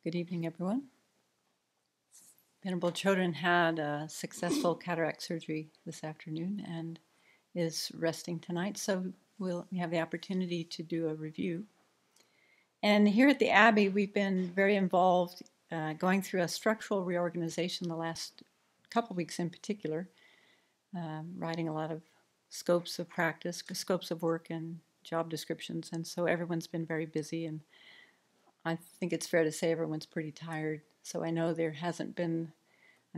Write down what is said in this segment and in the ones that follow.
Good evening, everyone. Venerable Chodron had a successful cataract surgery this afternoon and is resting tonight, so we have the opportunity to do a review. And here at the Abbey, we've been very involved going through a structural reorganization the last couple weeks in particular, writing a lot of scopes of practice, scopes of work, and job descriptions. And so everyone's been very busy, and I think it's fair to say everyone's pretty tired. So I know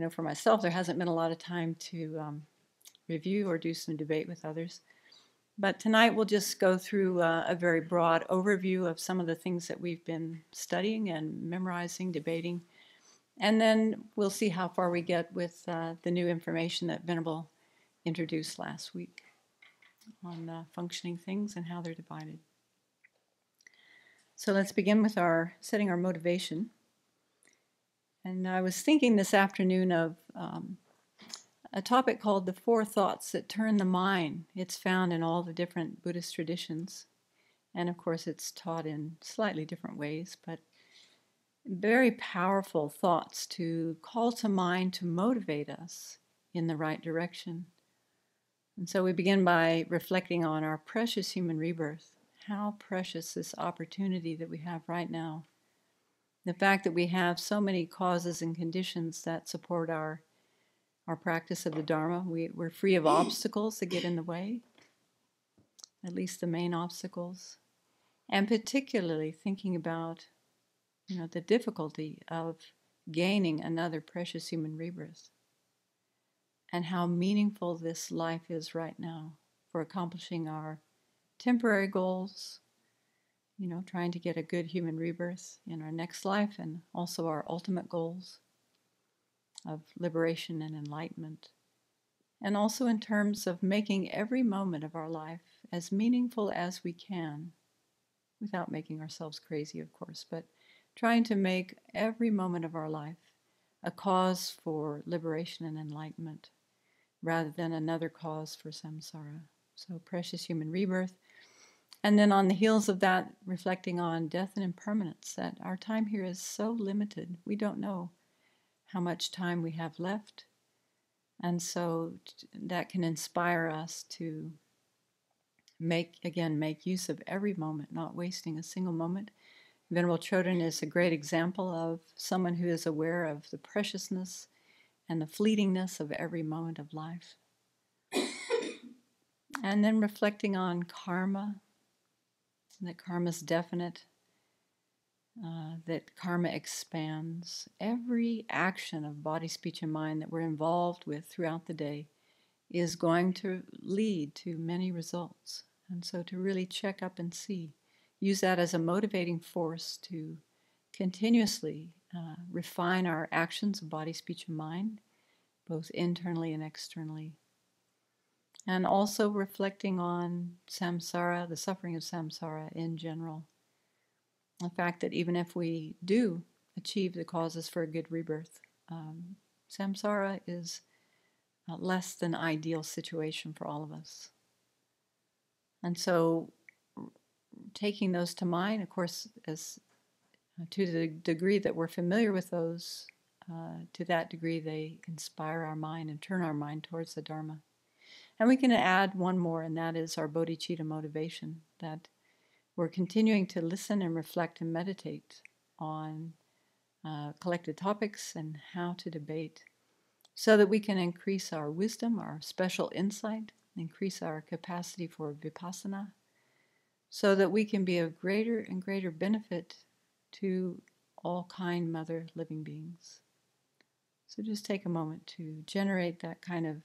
for myself, there hasn't been a lot of time to review or do some debate with others. But tonight we'll just go through a very broad overview of some of the things that we've been studying and memorizing, debating. And then we'll see how far we get with the new information that Venerable introduced last week on functioning things and how they're divided. So let's begin with setting our motivation. And I was thinking this afternoon of a topic called the four thoughts that turn the mind. It's found in all the different Buddhist traditions. And of course, it's taught in slightly different ways, but very powerful thoughts to call to mind to motivate us in the right direction. And so we begin by reflecting on our precious human rebirth. How precious this opportunity that we have right now. The fact that we have so many causes and conditions that support our practice of the Dharma. We're free of obstacles that get in the way, at least the main obstacles. And particularly thinking about, the difficulty of gaining another precious human rebirth and how meaningful this life is right now for accomplishing our temporary goals, trying to get a good human rebirth in our next life, and also our ultimate goals of liberation and enlightenment. And also in terms of making every moment of our life as meaningful as we can, without making ourselves crazy, of course, but trying to make every moment of our life a cause for liberation and enlightenment, rather than another cause for samsara. So precious human rebirth. And then on the heels of that, reflecting on death and impermanence, that our time here is so limited. We don't know how much time we have left. And so that can inspire us to make use of every moment, not wasting a single moment. Venerable Chodron is a great example of someone who is aware of the preciousness and the fleetingness of every moment of life. And then reflecting on karma, that karma is definite, that karma expands. Every action of body, speech, and mind that we're involved with throughout the day is going to lead to many results. And so to really check up and see, use that as a motivating force to continuously refine our actions of body, speech, and mind, both internally and externally. And also reflecting on samsara, the suffering of samsara in general. The fact that even if we do achieve the causes for a good rebirth, samsara is a less than ideal situation for all of us. And so taking those to mind, of course, as to the degree that we're familiar with those, to that degree they inspire our mind and turn our mind towards the Dharma. And we can add one more, and that is our bodhicitta motivation, that we're continuing to listen and reflect and meditate on collected topics and how to debate, so that we can increase our wisdom, our special insight, increase our capacity for vipassana, so that we can be of greater and greater benefit to all kind mother living beings. So just take a moment to generate that kind of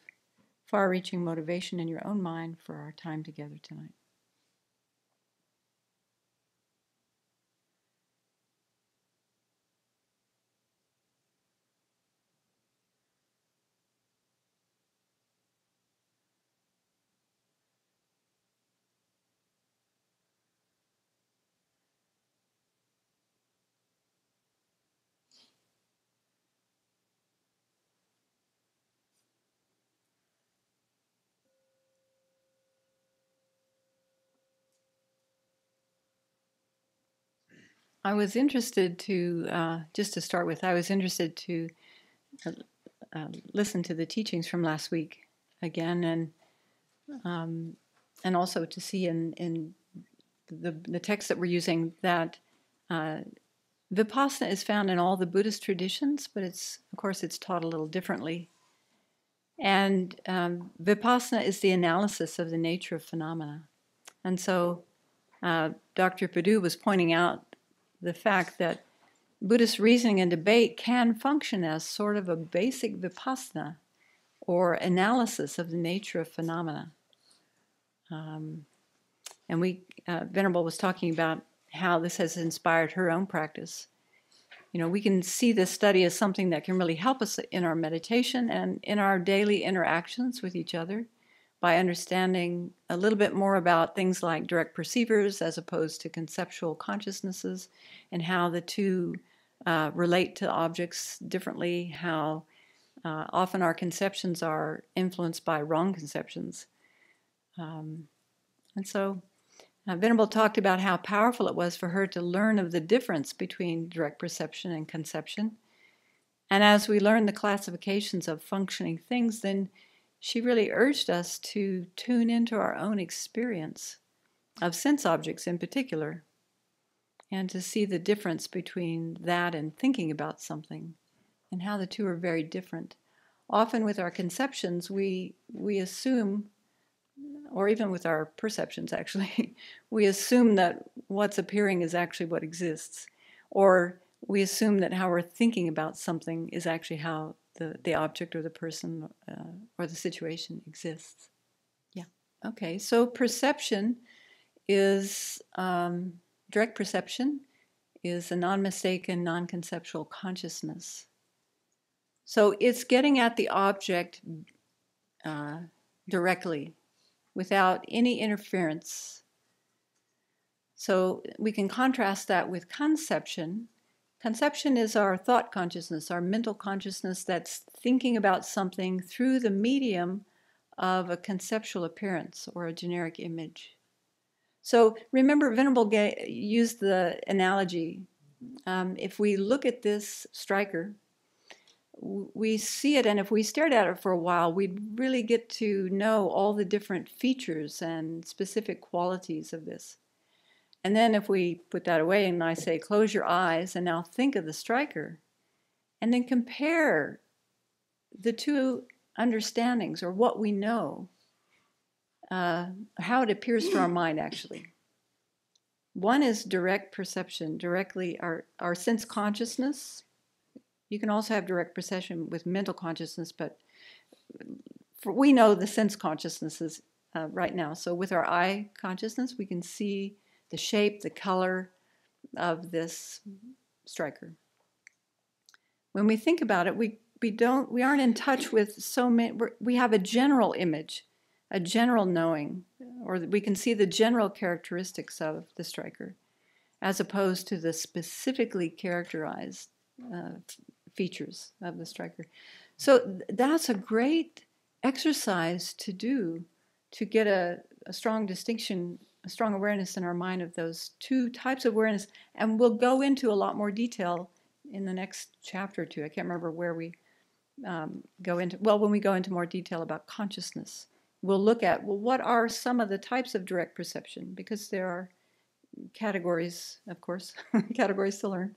far-reaching motivation in your own mind for our time together tonight. I was interested to, just to start with, I was interested to listen to the teachings from last week again, and also to see in the text that we're using that Vipassana is found in all the Buddhist traditions, but of course it's taught a little differently. And Vipassana is the analysis of the nature of phenomena. And so Dr. Padu was pointing out the fact that Buddhist reasoning and debate can function as sort of a basic Vipassana or analysis of the nature of phenomena. And Venerable was talking about how this has inspired her own practice. You know, we can see this study as something that can really help us in our meditation and in our daily interactions with each other by understanding a little bit more about things like direct perceivers as opposed to conceptual consciousnesses, and how the two relate to objects differently, how often our conceptions are influenced by wrong conceptions. And so Venerable talked about how powerful it was for her to learn of the difference between direct perception and conception. And as we learn the classifications of functioning things, then she really urged us to tune into our own experience of sense objects in particular, and to see the difference between that and thinking about something, and how the two are very different. Often with our conceptions, we assume, or even with our perceptions actually, we assume that what's appearing is actually what exists. Or we assume that how we're thinking about something is actually how the object or the person or the situation exists. Yeah. Okay, so perception is, direct perception is a non-mistaken, non-conceptual consciousness. So it's getting at the object directly, without any interference. So we can contrast that with conception. Conception is our thought consciousness, our mental consciousness that's thinking about something through the medium of a conceptual appearance or a generic image. So remember, Venerable used the analogy. If we look at this striker, we see it, and if we stared at it for a while, we'd really get to know all the different features and specific qualities of this. And then if we put that away and I say, close your eyes and now think of the striker, and then compare the two understandings, or what we know, how it appears to our mind actually. One is direct perception, directly our sense consciousness. You can also have direct perception with mental consciousness, but we know the sense consciousnesses right now. So with our eye consciousness, we can see the shape, the color of this striker. When we think about it, we aren't in touch with so many. We have a general image, a general knowing, or we can see the general characteristics of the striker, as opposed to the specifically characterized features of the striker. So that's a great exercise to do, to get a strong distinction, a strong awareness in our mind of those two types of awareness. And we'll go into a lot more detail in the next chapter or two. I can't remember where we go into. Well, when we go into more detail about consciousness, we'll look at, well, what are some of the types of direct perception? Because there are categories, of course, categories to learn.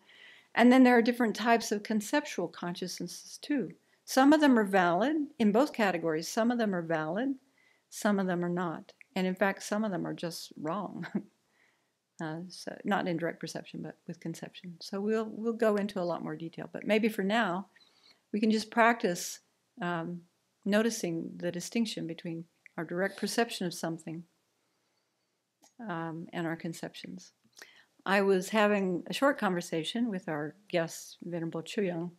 And then there are different types of conceptual consciousnesses too. Some of them are valid in both categories. Some of them are valid, some of them are not. And in fact, some of them are just wrong. So not in direct perception, but with conception. So we'll go into a lot more detail. But maybe for now, we can just practice noticing the distinction between our direct perception of something and our conceptions. I was having a short conversation with our guest, Venerable Chuyang,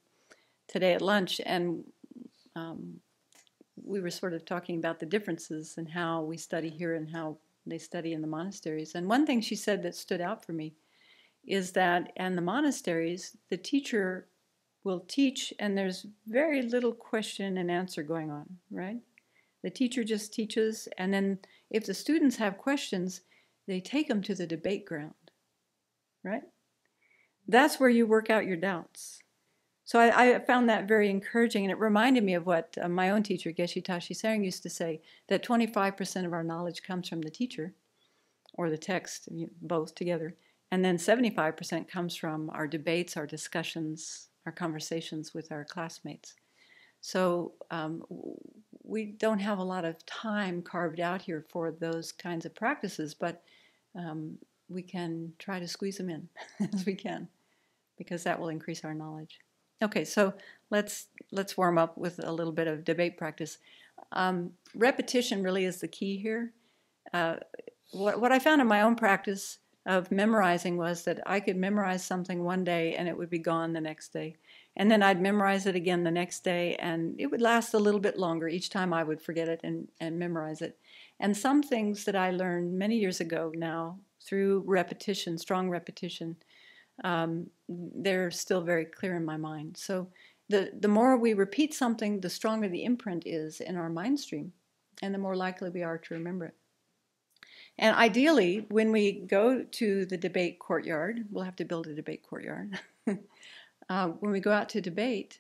today at lunch, and we were sort of talking about the differences in how we study here and how they study in the monasteries. And one thing she said that stood out for me is that in the monasteries, the teacher will teach, and there's very little question and answer going on, right? The teacher just teaches, and then if the students have questions, they take them to the debate ground, right? that's where you work out your doubts. So I found that very encouraging, and it reminded me of what my own teacher, Geshe Tashi Tsering, used to say, that 25% of our knowledge comes from the teacher, or the text, both together, and then 75% comes from our debates, our discussions, our conversations with our classmates. So we don't have a lot of time carved out here for those kinds of practices, but we can try to squeeze them in as we can, because that will increase our knowledge. Okay, so let's warm up with a little bit of debate practice. Repetition really is the key here. What I found in my own practice of memorizing was that I could memorize something one day and it would be gone the next day. And then I'd memorize it again the next day, and it would last a little bit longer. Each time I would forget it and memorize it. And some things that I learned many years ago now through repetition, strong repetition, they're still very clear in my mind. So the more we repeat something, the stronger the imprint is in our mind stream, and the more likely we are to remember it. And ideally, when we go to the debate courtyard, we'll have to build a debate courtyard. When we go out to debate,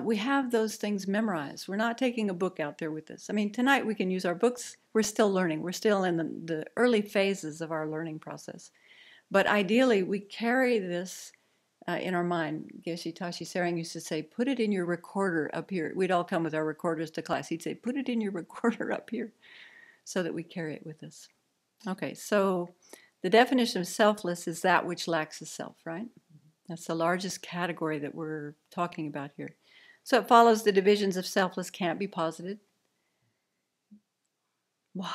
we have those things memorized. We're not taking a book out there with us. I mean, tonight we can use our books. We're still learning. We're still in the early phases of our learning process. But ideally, we carry this in our mind. Geshe Tashi Tsering used to say, put it in your recorder up here. We'd all come with our recorders to class. He'd say, put it in your recorder up here, so that we carry it with us. Okay, so the definition of selfless is that which lacks a self, right? That's the largest category that we're talking about here. So it follows the divisions of selfless can't be posited. Why?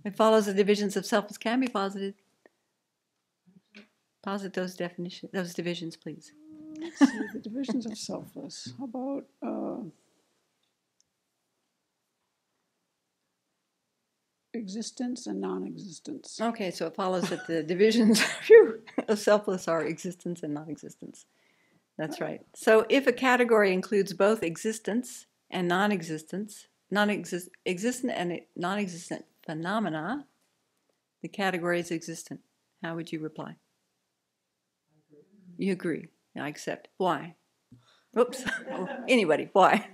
It follows the divisions of selfless can be posited. Posit those divisions, please. Let's see, the divisions of selfless. How about existence and non-existence? Okay, so it follows that the divisions of selfless are existence and non-existence. That's right. So if a category includes both existence and non-existence, existent and non-existent phenomena, the category is existent. How would you reply? You agree. I accept. Why? Oops. Anybody, why?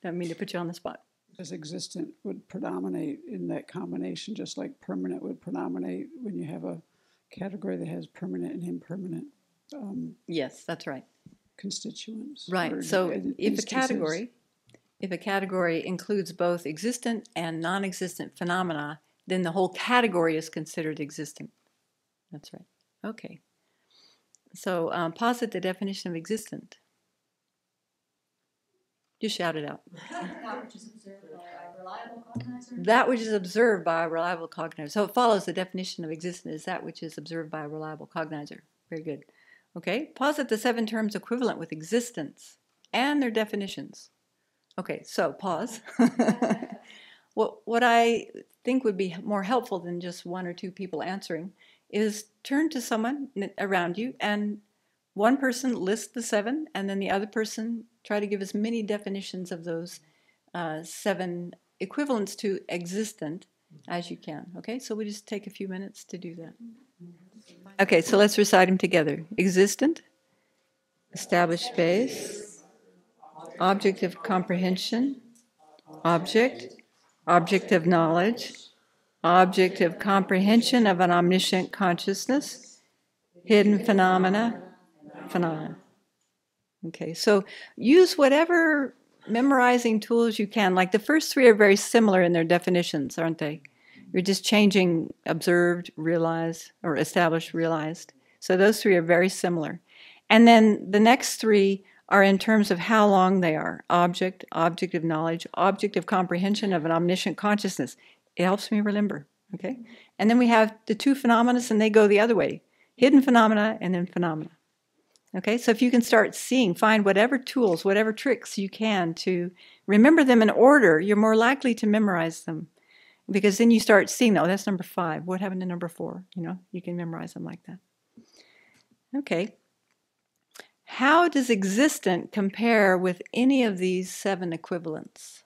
Don't mean to put you on the spot. Because existent would predominate in that combination, just like permanent would predominate when you have a category that has permanent and impermanent yes, that's right. Constituents. Right. So if a category includes both existent and non-existent phenomena, then the whole category is considered existent. That's right. Okay. So posit the definition of existent. Just shout it out. That which is observed by a reliable cognizer. That which is observed by a reliable cognizer. So it follows the definition of existent is that which is observed by a reliable cognizer. Very good. Okay. Posit the 7 terms equivalent with existence and their definitions. Okay, so pause. What I think would be more helpful than just 1 or 2 people answering is turn to someone around you, and one person lists the 7, and then the other person try to give as many definitions of those 7 equivalents to existent as you can. Okay, so we just take a few minutes to do that. Okay, so let's recite them together. Existent, established space, object of comprehension, object of knowledge, object of comprehension of an omniscient consciousness, hidden phenomena. Okay, so use whatever memorizing tools you can. Like the first 3 are very similar in their definitions, aren't they? You're just changing observed, realized, or established, realized. So those 3 are very similar. And then the next 3 are in terms of how long they are. Object of knowledge, object of comprehension of an omniscient consciousness. It helps me remember, okay? And then we have the 2 phenomena, and they go the other way. Hidden phenomena and then phenomena. Okay, so if you can start seeing, find whatever tools, whatever tricks you can to remember them in order, you're more likely to memorize them. Because then you start seeing, oh, that's number 5. What happened to number 4? You know, you can memorize them like that. Okay. How does existent compare with any of these 7 equivalents?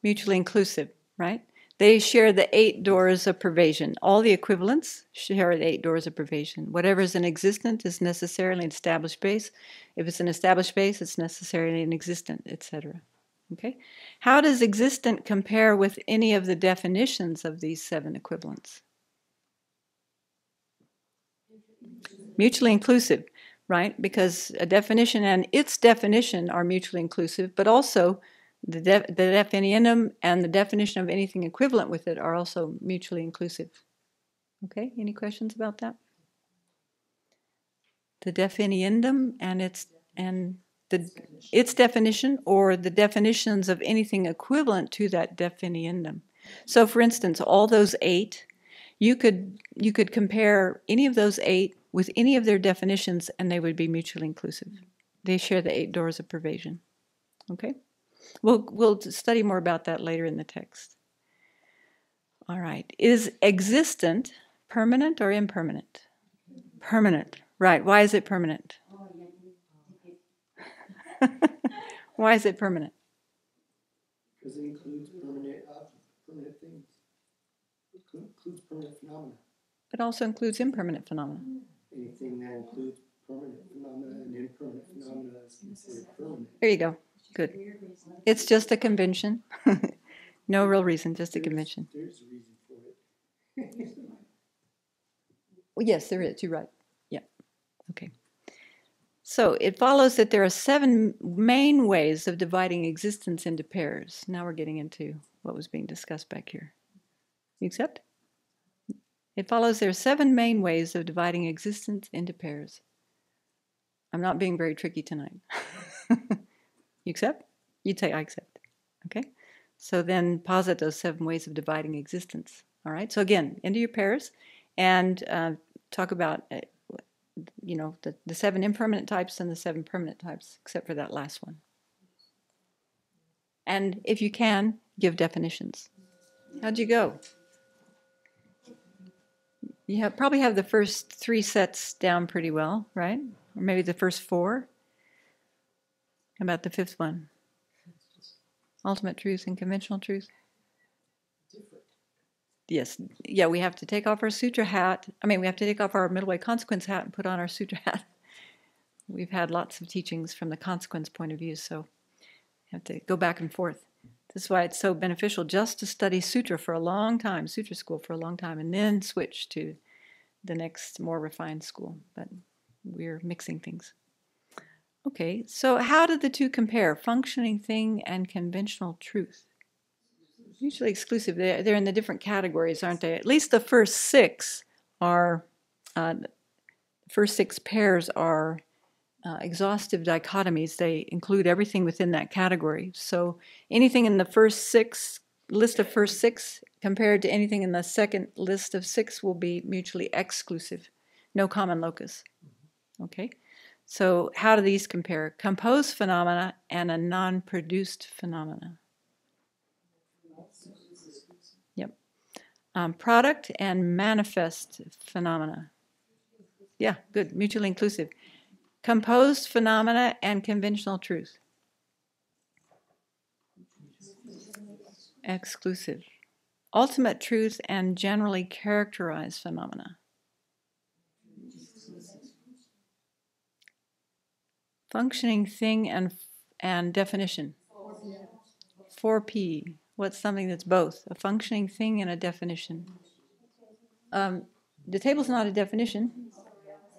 Mutually inclusive, right? They share the 8 doors of pervasion. All the equivalents share the 8 doors of pervasion. Whatever is an existent is necessarily an established base. If it's an established base, it's necessarily an existent, etc. Okay? How does existent compare with any of the definitions of these 7 equivalents? Mutually inclusive, right? Because a definition and its definition are mutually inclusive, but also the definiendum and the definition of anything equivalent with it are also mutually inclusive. Okay, any questions about that? The definiendum and its definition, or the definitions of anything equivalent to that definiendum. So, for instance, all those 8, you could compare any of those 8 with any of their definitions, and they would be mutually inclusive. They share the 8 doors of pervasion. Okay. We'll study more about that later in the text. All right. Is existent permanent or impermanent? Permanent. Right. Why is it permanent? Why is it permanent? Because it includes permanent things. It includes permanent phenomena. It also includes impermanent phenomena. Anything that includes permanent phenomena and impermanent phenomena is considered permanent. There you go. Good. It's just a convention. No real reason, just a convention. There's a reason for it. Well, yes, there is. You're right. Yeah. Okay. So it follows that there are 7 main ways of dividing existence into pairs. Now we're getting into what was being discussed back here. You accept? It follows there are 7 main ways of dividing existence into pairs. I'm not being very tricky tonight. You accept? You'd say I accept. Okay? So then posit those 7 ways of dividing existence. All right? So again, into your pairs and talk about the 7 impermanent types and the 7 permanent types, except for that last one. And if you can, give definitions. How'd you go? You probably have the first 3 sets down pretty well, right? Or maybe the first 4. How about the 5th one? Ultimate truth and conventional truth? Different. Yes. Yeah, we have to take off our sutra hat. We have to take off our middle way consequence hat and put on our sutra hat. We've had lots of teachings from the consequence point of view, so we have to go back and forth. This is why it's so beneficial just to study sutra for a long time, sutra school for a long time, and then switch to the next more refined school. But we're mixing things. Okay, so how did the 2 compare, functioning thing and conventional truth? Mutually exclusive. They're in the different categories, aren't they? At least the first 6 are, pairs are exhaustive dichotomies. They include everything within that category. So anything in the first 6, list of first 6, compared to anything in the second list of 6 will be mutually exclusive. No common locus. Okay? So how do these compare? Composed phenomena and a non-produced phenomena. Yep. Product and manifest phenomena. Yeah, good. Mutually inclusive. Composed phenomena and conventional truth. Exclusive. Ultimate truth and generally characterized phenomena. Functioning thing and definition. 4P. What's something that's both? A functioning thing and a definition. The table's not a definition.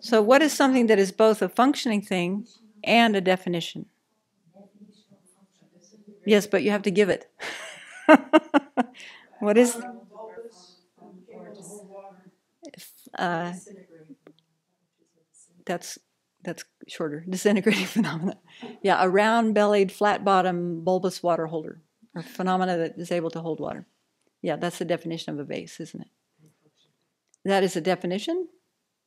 So what is something that is both a functioning thing and a definition? Yes, but you have to give it. What is... That's shorter. Disintegrating phenomena. Yeah, a round-bellied, flat-bottom, bulbous water holder, or phenomena that is able to hold water. Yeah, that's the definition of a vase, isn't it? That is a definition,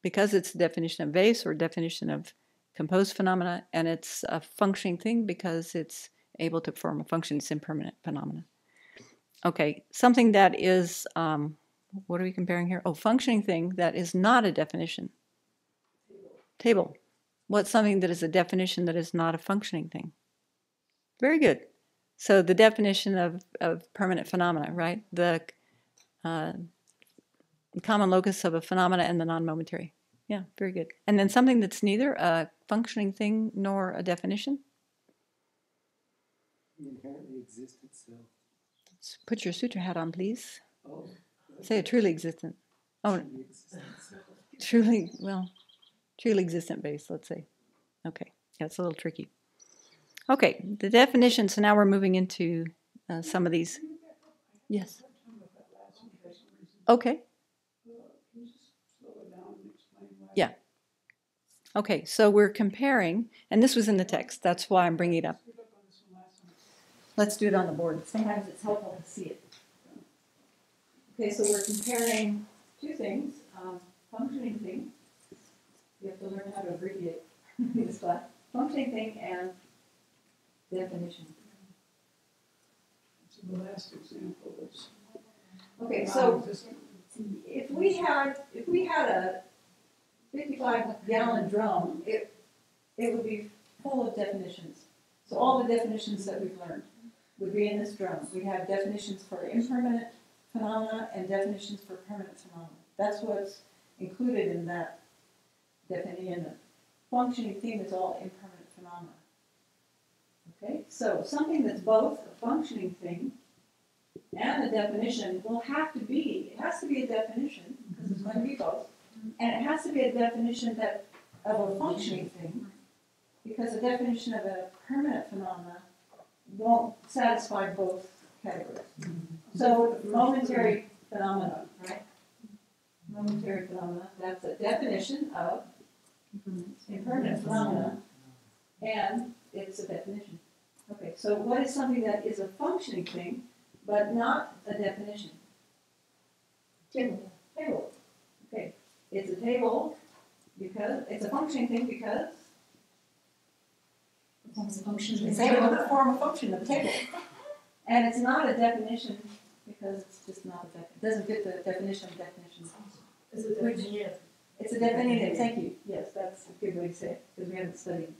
because it's the definition of vase or definition of composed phenomena, and it's a functioning thing because it's able to perform a function. It's impermanent phenomena. Okay, something that is, what are we comparing here? Oh, functioning thing that is not a definition. Table. What's something that is a definition that is not a functioning thing? Very good. So the definition of permanent phenomena, right? The common locus of a phenomena and the non-momentary. Yeah, very good. And then something that's neither a functioning thing nor a definition. The inherently existent self. Let's put your sutra hat on, please. Oh. Say a truly existent. Oh, Truly existent self. truly existent base, let's say. Okay, yeah, it's a little tricky. Okay, the definition. So now we're moving into some of these. Yes. Okay. Yeah. Okay, so we're comparing, and this was in the text. That's why I'm bringing it up. Let's do it on the board. Sometimes it's helpful to see it. Okay, so we're comparing two things. Functioning thing. You have to learn how to abbreviate this class. Functioning thing and definition. So the last example is. Okay, so if we had a 55-gallon drum, it would be full of definitions. So all the definitions that we've learned would be in this drum. We have definitions for impermanent phenomena and definitions for permanent phenomena. That's what's included in that definition. The functioning theme is all impermanent phenomena. Okay, so something that's both a functioning thing and a definition will have to be, it has to be a definition, because it's going to be both, and it has to be a definition that of a functioning thing, because a definition of a permanent phenomena won't satisfy both categories. So momentary phenomena, right? Momentary phenomena, that's a definition of impermanent phenomena, and it's a definition. Okay, so what is something that is a functioning thing, but not a definition? Table. Table. Okay, it's a table because it's a functioning thing because it's able to perform a function of a table, and it's not a definition because it's just not a definition. It doesn't fit the definition of definitions. It's a definition. It's a definition. Thank you. Yes, that's a good way to say it because we haven't studied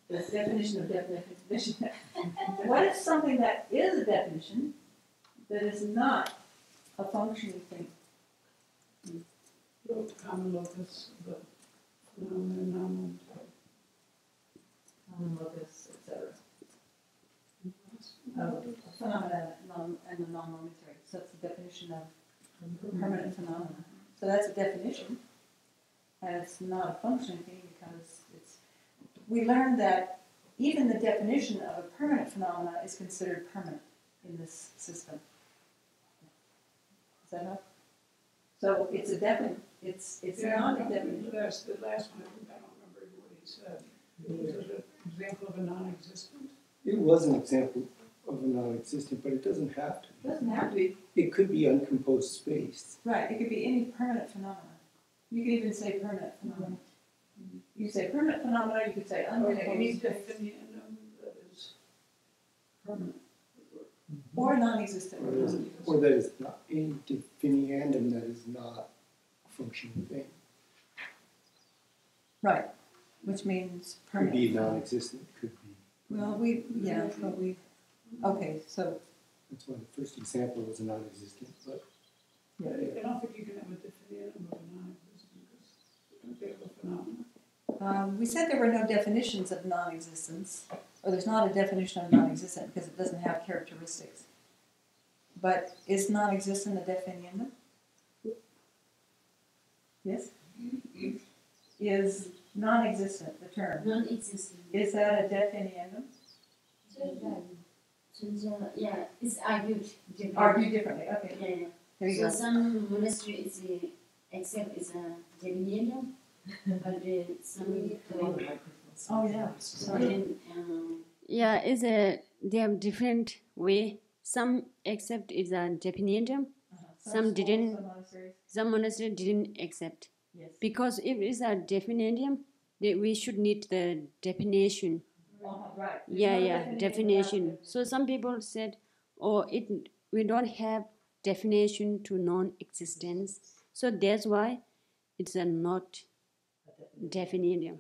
the definition of definition. What is something that is a definition that is not a functioning thing? The common locus, the phenomena, non-momentary. Common locus, etc. Phenomena and the non-momentary. So that's the definition of permanent phenomena. So that's a definition, and it's not a functioning thing because it's. We learned that even the definition of a permanent phenomena is considered permanent in this system. Is that enough? So it's a definite. It's not a definition. The last one, I don't remember what he said. Was it an example of a non-existent? It was an example of a non-existent, but it doesn't have to. It doesn't have to be. It could be uncomposed space. Right. It could be any permanent phenomena. You could even say permanent phenomena. You say permanent phenomena. You could say uncomposed Any space. definition that is permanent. Or non-existent. Or that is not a definiandum that is not a functioning thing. Right. Which means Could permanent. be non-existent, could be. Well, okay, so. That's why the first example was a non-existent, but I don't think you can have a definition of a non-existent because they have a phenomenon. We said there were no definitions of non-existence, or there's not a definition of non-existent because it doesn't have characteristics. But is non-existent a definiandum? Yes? Is non-existent, the term, Non-existent. is that a definiandum? Yeah, it's argued differently. Argue differently, okay. Yeah. There you So go. some monastery is accept is a definiandum, but some don't. Oh, yeah. Sorry. Yeah, they have different way. Some accept is a definiandum. Some didn't. Some monastery didn't accept. Yes. Because if it's a definiandum, we should need the definition. Right. Yeah, definition. So some people said, we don't have definition to non-existence. So that's why it's a not definition.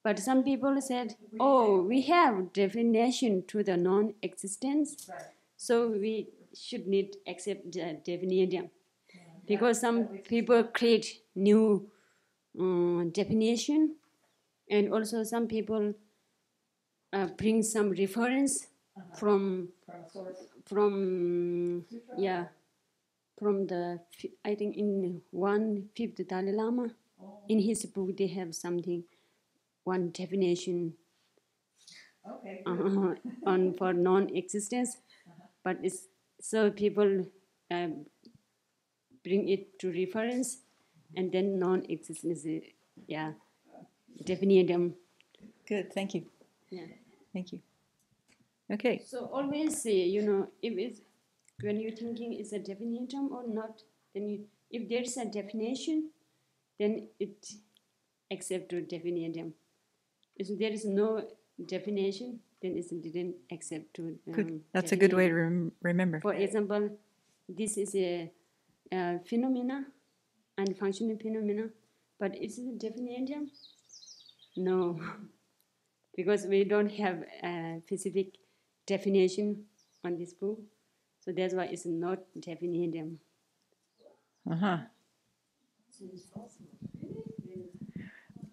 But some people said, we have definition to the non-existence. Right. So we should need accept the definition, because some people create new definition, and also some people bring some reference from the, I think in 1/5 Dalai Lama, in his book they have something, one definition on for non-existence, but it's so people bring it to reference, and then non-existence, definition. Good, thank you. Yeah. Thank you. Okay. So always say, if it's, when you're thinking it's a definition or not, then if there's a definition, then it accept to definition. If there is no definition, then it didn't accept to. Good. That's a good way to remember. For example, this is a phenomena and functional phenomena, but is it a definition? No, because we don't have a specific definition on this book, so that's why it's not definition.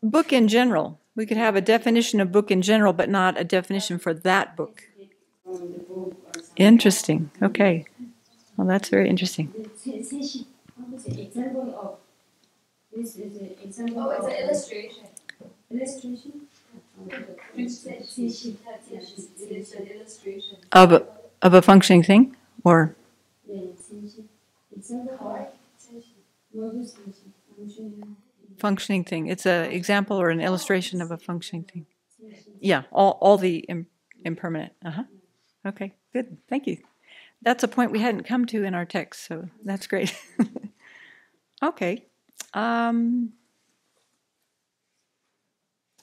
Book in general. We could have a definition of book in general, but not a definition for that book. Interesting. Okay. Well, that's very interesting. Example of this is an example. Oh, it's an illustration. Illustration. It's an illustration. Of a functioning thing, or functioning thing. It's an example or an illustration of a functioning thing. Yeah, all the impermanent. Okay, good. Thank you. That's a point we hadn't come to in our text, so that's great. Okay.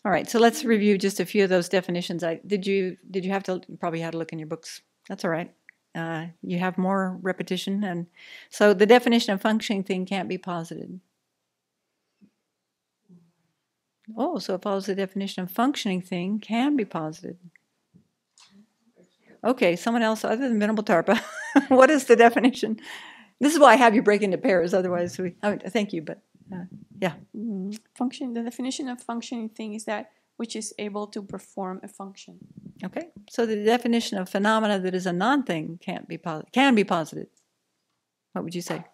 All right, so let's review just a few of those definitions. Did you have to, you probably had to look in your books. That's all right. You have more repetition, and so the definition of functioning thing can't be posited. Oh, so it follows the definition of functioning thing can be posited. Okay, someone else other than Venerable Tarpa. What is the definition? This is why I have you break into pairs, otherwise thank you, but yeah. The definition of functioning thing is that which is able to perform a function. Okay, so the definition of phenomena that is a non-thing can be posited. What would you say?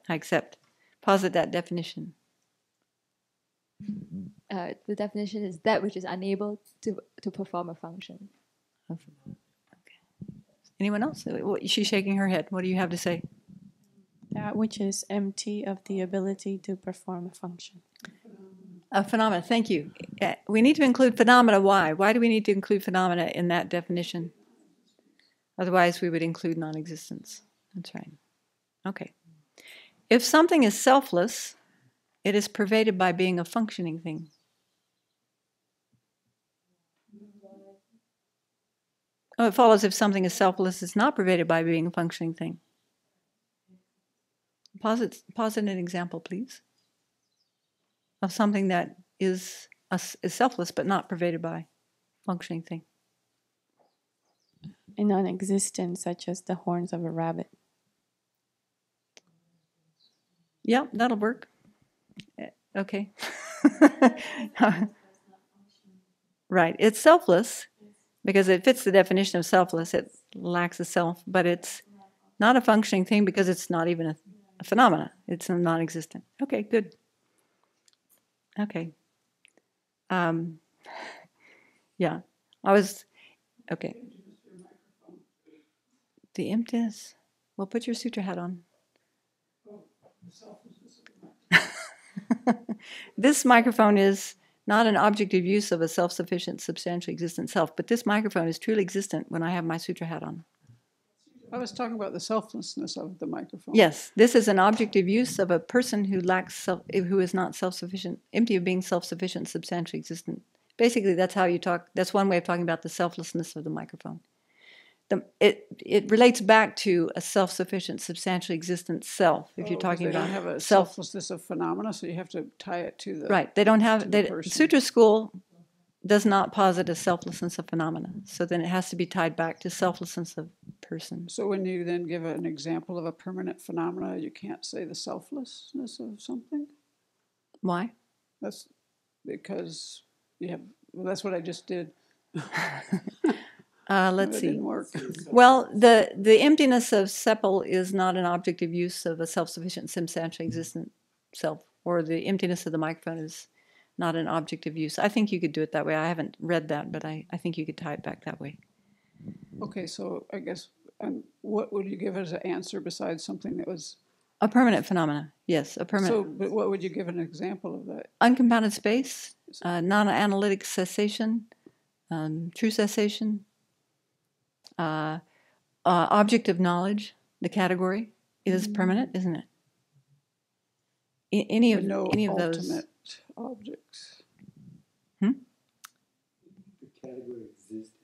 I accept. Posit that definition. The definition is that which is unable to perform a function. Okay. Anyone else? She's shaking her head. What do you have to say? That which is empty of the ability to perform a function. A phenomena, thank you. We need to include phenomena. Why? Why do we need to include phenomena in that definition? Otherwise, we would include non-existence. That's right. Okay. If something is selfless, it is pervaded by being a functioning thing. Oh, it follows if something is selfless, it's not pervaded by being a functioning thing. Posit an example, please, of something that is selfless but not pervaded by functioning thing. A non-existent, such as the horns of a rabbit. Yeah, that'll work. Okay. Right. It's selfless because it fits the definition of selfless. It lacks a self, but it's not a functioning thing because it's not even a phenomena. It's a non-existent. Okay, good. Okay. Yeah, okay. The emptiness. Well, put your sutra hat on. This microphone is not an objective use of a self-sufficient, substantially existent self, but this microphone is truly existent when I have my sutra hat on. I was talking about the selflessness of the microphone. Yes, this is an objective use of a person who who is not self-sufficient, empty of being self-sufficient, substantially existent. Basically, that's how you talk. That's one way of talking about the selflessness of the microphone. It relates back to a self-sufficient, substantially existent self. If you're talking about they don't have a selflessness of phenomena, so you have to tie it to the right. They don't have. Sutra school does not posit a selflessness of phenomena, so then it has to be tied back to selflessness of person. So when you then give an example of a permanent phenomena, you can't say the selflessness of something? Why? That's because you have, well, that's what I just did. Let's It see. didn't work. Well, the emptiness of sepal is not an objective use of a self-sufficient, substantially existent self, or the emptiness of the microphone is not an objective use. I think you could do it that way. I haven't read that, but I think you could tie it back that way. Okay, so I guess, what would you give as an answer besides something that was, A permanent phenomena, yes, a permanent. so, but what would you give an example of that? Uncompounded space, non-analytic cessation, true cessation, object of knowledge, the category is permanent, isn't it? Any of No those. ultimate objects. The category existent.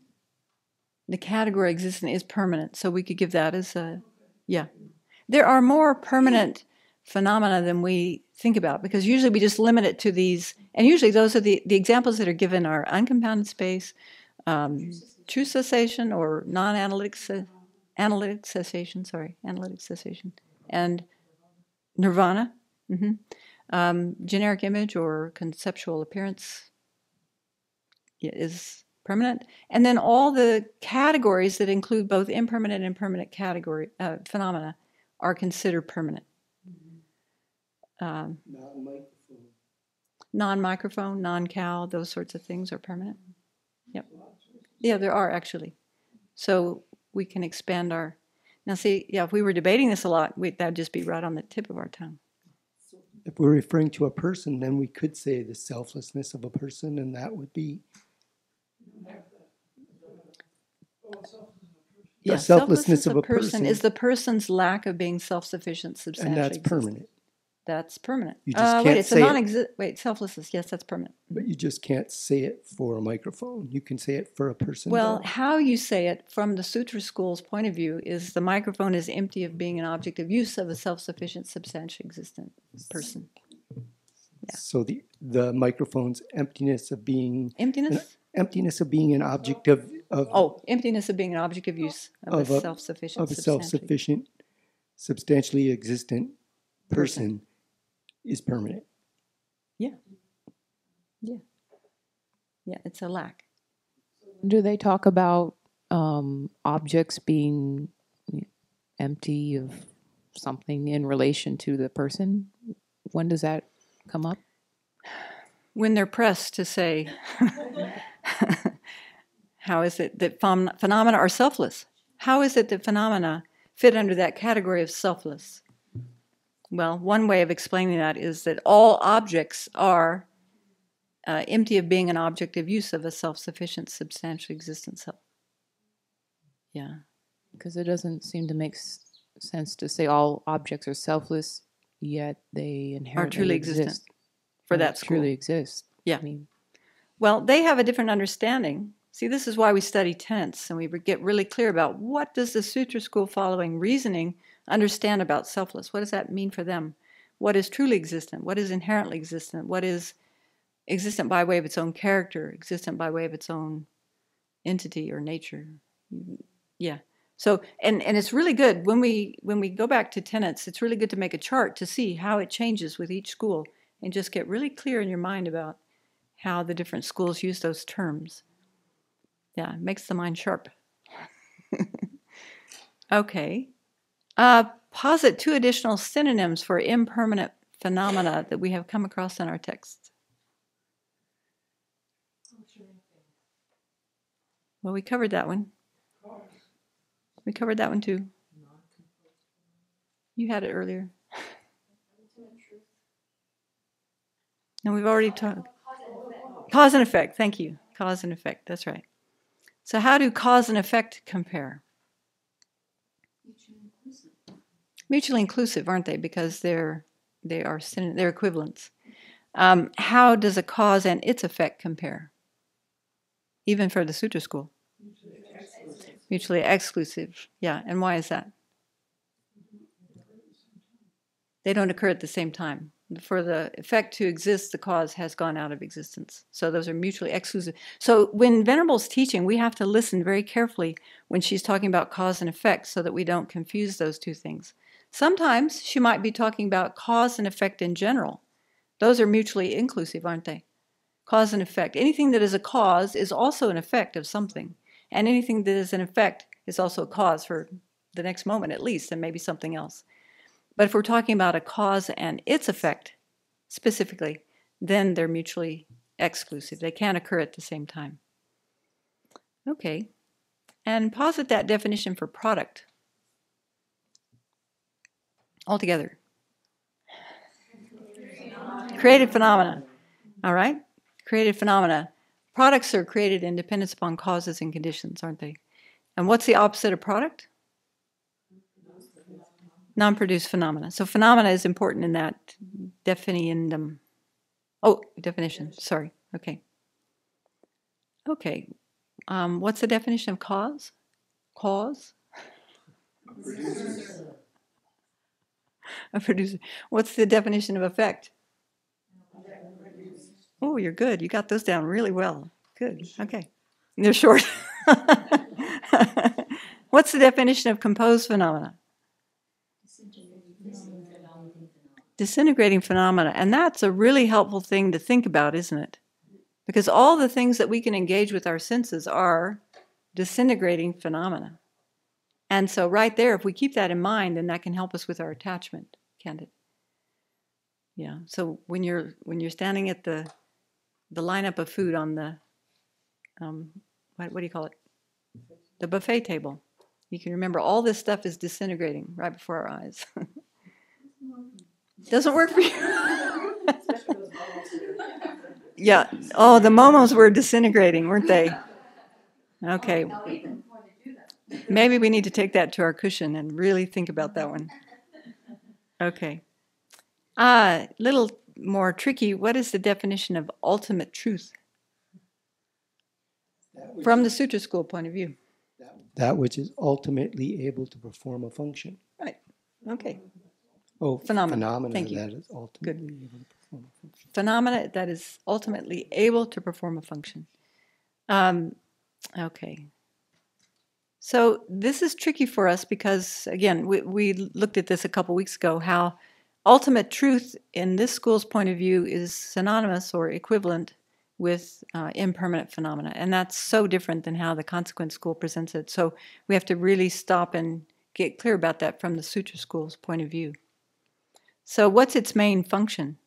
The category existent is permanent, so we could give that as a, yeah. There are more permanent phenomena than we think about, because usually we just limit it to these, and usually those are the examples that are given are uncompounded space, true cessation or non-analytic analytic cessation, and nirvana, generic image or conceptual appearance is permanent, and then all the categories that include both impermanent and permanent category phenomena are considered permanent. Not microphone. Non-microphone, non-cow, those sorts of things are permanent. Yep. Yeah, there are actually. So we can expand our. Now, see, yeah, if we were debating this a lot, that'd just be right on the tip of our tongue. If we're referring to a person, then we could say the selflessness of a person, and that would be Yeah, the selflessness of a person is the person's lack of being self-sufficient, and substantially that's existent. permanent. That's permanent. You just can't wait, it's say a it. non-exist. Wait, selflessness. Yes, that's permanent. But you just can't say it for a microphone. You can say it for a person. Well, though. how you say it from the Sutra school's point of view is the microphone is empty of being an object of use of a self-sufficient, substantially existent person. Yeah. So the microphone's emptiness of being Emptiness? an object of Emptiness of being an object of use of a self-sufficient, substantially existent person is permanent. Yeah. Yeah. Yeah, it's a lack. Do they talk about objects being empty of something in relation to the person? When does that come up? When they're pressed to say, how is it that phenomena are selfless? How is it that phenomena fit under that category of selfless? Well, one way of explaining that is that all objects are empty of being an object of use of a self-sufficient, substantially existent self. Yeah. Because it doesn't seem to make sense to say all objects are selfless, yet they inherently truly existent for that school. Truly exist. Yeah. I mean, well, they have a different understanding. See, this is why we study tenets, and we get really clear about what does the Sutra school following reasoning understand about selfless. What does that mean for them? What is truly existent? What is inherently existent? What is existent by way of its own character, existent by way of its own entity or nature? Yeah. So, and it's really good when we go back to tenets, it's really good to make a chart to see how it changes with each school and just get really clear in your mind about how the different schools use those terms. Yeah, it makes the mind sharp. Okay. Posit 2 additional synonyms for impermanent phenomena that we have come across in our text. Well, we covered that one. We covered that one too. You had it earlier. And we've already talked. Cause and effect, thank you. Cause and effect, that's right. So how do cause and effect compare? Mutually inclusive, aren't they? Because they're equivalents. How does a cause and its effect compare? Even for the Sutra school. Mutually exclusive. Yeah, and why is that? They don't occur at the same time. For the effect to exist, the cause has gone out of existence. So those are mutually exclusive. So when Venerable's teaching, we have to listen very carefully when she's talking about cause and effect so that we don't confuse those two things. Sometimes she might be talking about cause and effect in general. Those are mutually inclusive, aren't they? Cause and effect. Anything that is a cause is also an effect of something. And anything that is an effect is also a cause for the next moment at least, and maybe something else. But if we're talking about a cause and its effect specifically, then they're mutually exclusive. They can't occur at the same time. Okay. And posit that definition for product altogether. Created phenomena. All right? Created phenomena. Products are created in dependence upon causes and conditions, aren't they? And what's the opposite of product? Non-produced phenomena. So phenomena is important in that definition. Oh, definition. Sorry. Okay. Okay. What's the definition of cause? Cause? A producer. What's the definition of effect? Oh, you're good. You got those down really well. Good. Okay. They're short. What's the definition of composed phenomena? Disintegrating phenomena. And that's a really helpful thing to think about, isn't it? Because all the things that we can engage with our senses are disintegrating phenomena. And so right there, if we keep that in mind, then that can help us with our attachment, can't it? Yeah. So when you're standing at the lineup of food on the what do you call it? The buffet table. You can remember all this stuff is disintegrating right before our eyes. Doesn't work for you? Yeah. Oh, the momos were disintegrating, weren't they? Okay. Maybe we need to take that to our cushion and really think about that one. Okay. Little more tricky. What is the definition of ultimate truth? From the Sutra school point of view. That which is ultimately able to perform a function. Right. Okay. Oh, phenomena. Thank you. That is ultimately able to perform a function. Phenomena that is ultimately able to perform a function. Okay. So this is tricky for us because, again, we looked at this a couple weeks ago, how ultimate truth in this school's point of view is synonymous or equivalent with impermanent phenomena. And that's so different than how the consequent school presents it. So we have to really stop and get clear about that from the Sutra school's point of view. So what's its main function?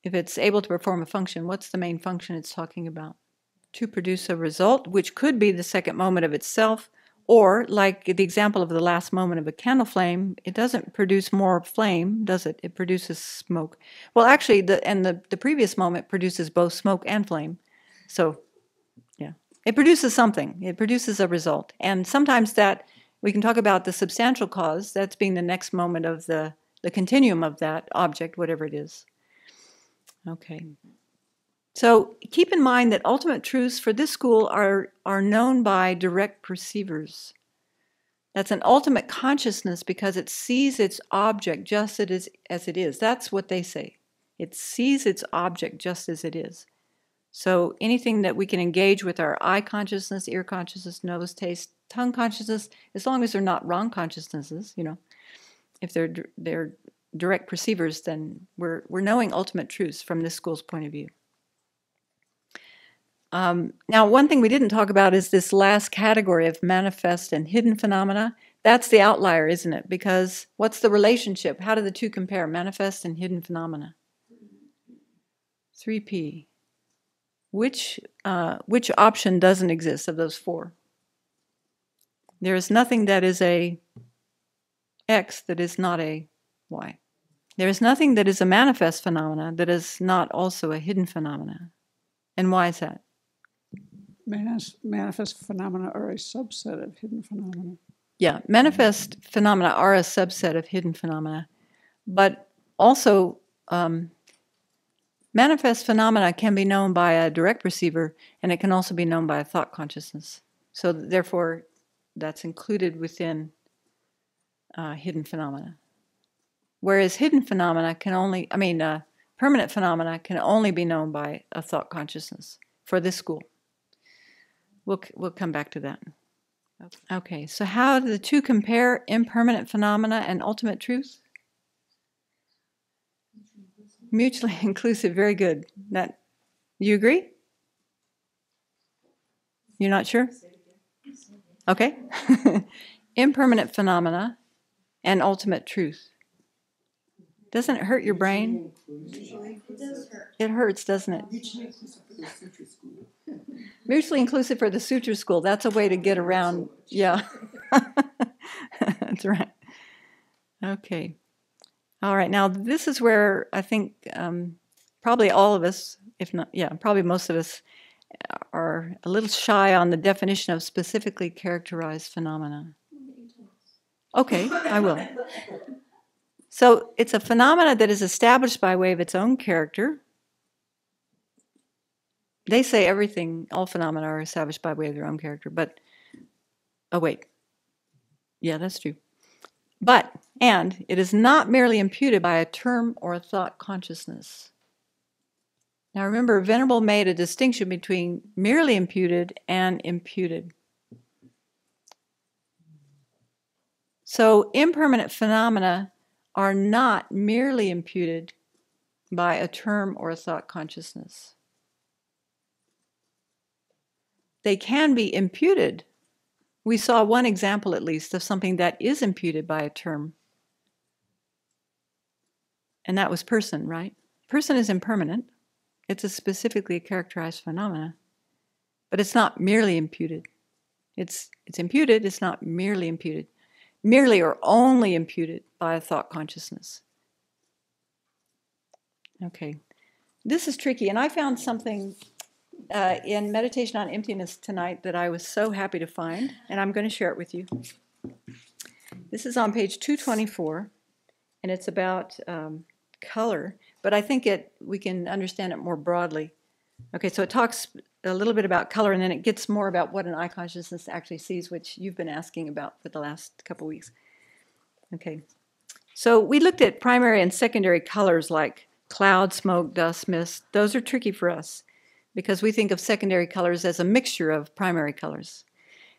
If it's able to perform a function, what's the main function it's talking about? To produce a result, which could be the second moment of itself, or like the example of the last moment of a candle flame, it doesn't produce more flame, does it? It produces smoke. Well, actually, the previous moment produces both smoke and flame. So, yeah, it produces something. It produces a result. And sometimes that, we can talk about the substantial cause, that's being the next moment of the continuum of that object, whatever it is. Okay. So keep in mind that ultimate truths for this school are known by direct perceivers. That's an ultimate consciousness because it sees its object just as it is. That's what they say. It sees its object just as it is. So anything that we can engage with our eye consciousness, ear consciousness, nose, taste, tongue consciousness, as long as they're not wrong consciousnesses, if they're direct perceivers, then we're knowing ultimate truths from this school's point of view. Now, one thing we didn't talk about is this last category of manifest and hidden phenomena. That's the outlier, isn't it? Because what's the relationship? How do the two compare, manifest and hidden phenomena? 3P. Which option doesn't exist of those four? There is nothing that is a X that is not a Y. There is nothing that is a manifest phenomena that is not also a hidden phenomena. And why is that? Manifest phenomena are a subset of hidden phenomena. Yeah, manifest phenomena are a subset of hidden phenomena, but also manifest phenomena can be known by a direct perceiver, and it can also be known by a thought consciousness. So therefore, that's included within hidden phenomena. whereas hidden phenomena can only, permanent phenomena can only be known by a thought consciousness for this school. We'll come back to that. Okay, so how do the two compare, impermanent phenomena and ultimate truth? Mutually inclusive, very good. That, you agree? You're not sure? Okay. Impermanent phenomena and ultimate truth. Doesn't it hurt your brain? It does hurt. It hurts, doesn't it? Mutually inclusive for the Sutra school. Mutually inclusive for the Sutra school. That's a way to get around. Yeah. That's right. Okay. All right. Now, this is where I think probably all of us, if not, probably most of us are a little shy on the definition of specifically characterized phenomena. Okay, I will. So it's a phenomena that is established by way of its own character. They say everything, all phenomena are established by way of their own character, but, oh wait, yeah, that's true. And it is not merely imputed by a term or a thought consciousness. Now remember, Venerable made a distinction between merely imputed and imputed. So impermanent phenomena are not merely imputed by a term or a thought consciousness. They can be imputed. We saw one example at least of something that is imputed by a term. And that was person, right? Person is impermanent. It's a specifically characterized phenomena. But it's not merely imputed. It's imputed, it's not merely imputed. Merely or only imputed by a thought consciousness. Okay. This is tricky, and I found something in Meditation on Emptiness tonight that I was so happy to find, and I'm going to share it with you. This is on page 224, and it's about color, but I think we can understand it more broadly. Okay, so it talks a little bit about color, and then it gets more about what an eye consciousness actually sees, which you've been asking about for the last couple weeks. Okay, so we looked at primary and secondary colors like cloud, smoke, dust, mist. Those are tricky for us because we think of secondary colors as a mixture of primary colors.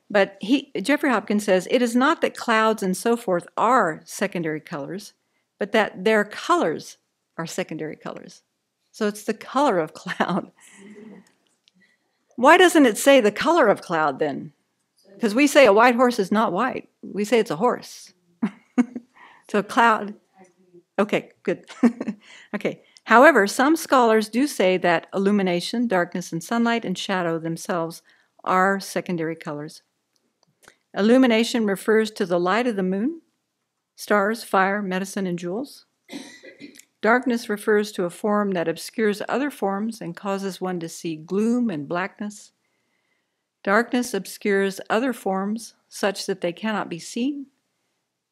But Jeffrey Hopkins says, it is not that clouds and so forth are secondary colors, but that their colors are secondary colors. So it's the color of cloud. Why doesn't it say the color of cloud then? Because we say a white horse is not white. We say it's a horse. So cloud. Okay, good. Okay. However, some scholars do say that illumination, darkness, and sunlight and shadow themselves are secondary colors. Illumination refers to the light of the moon, stars, fire, medicine, and jewels. Darkness refers to a form that obscures other forms and causes one to see gloom and blackness. Darkness obscures other forms such that they cannot be seen,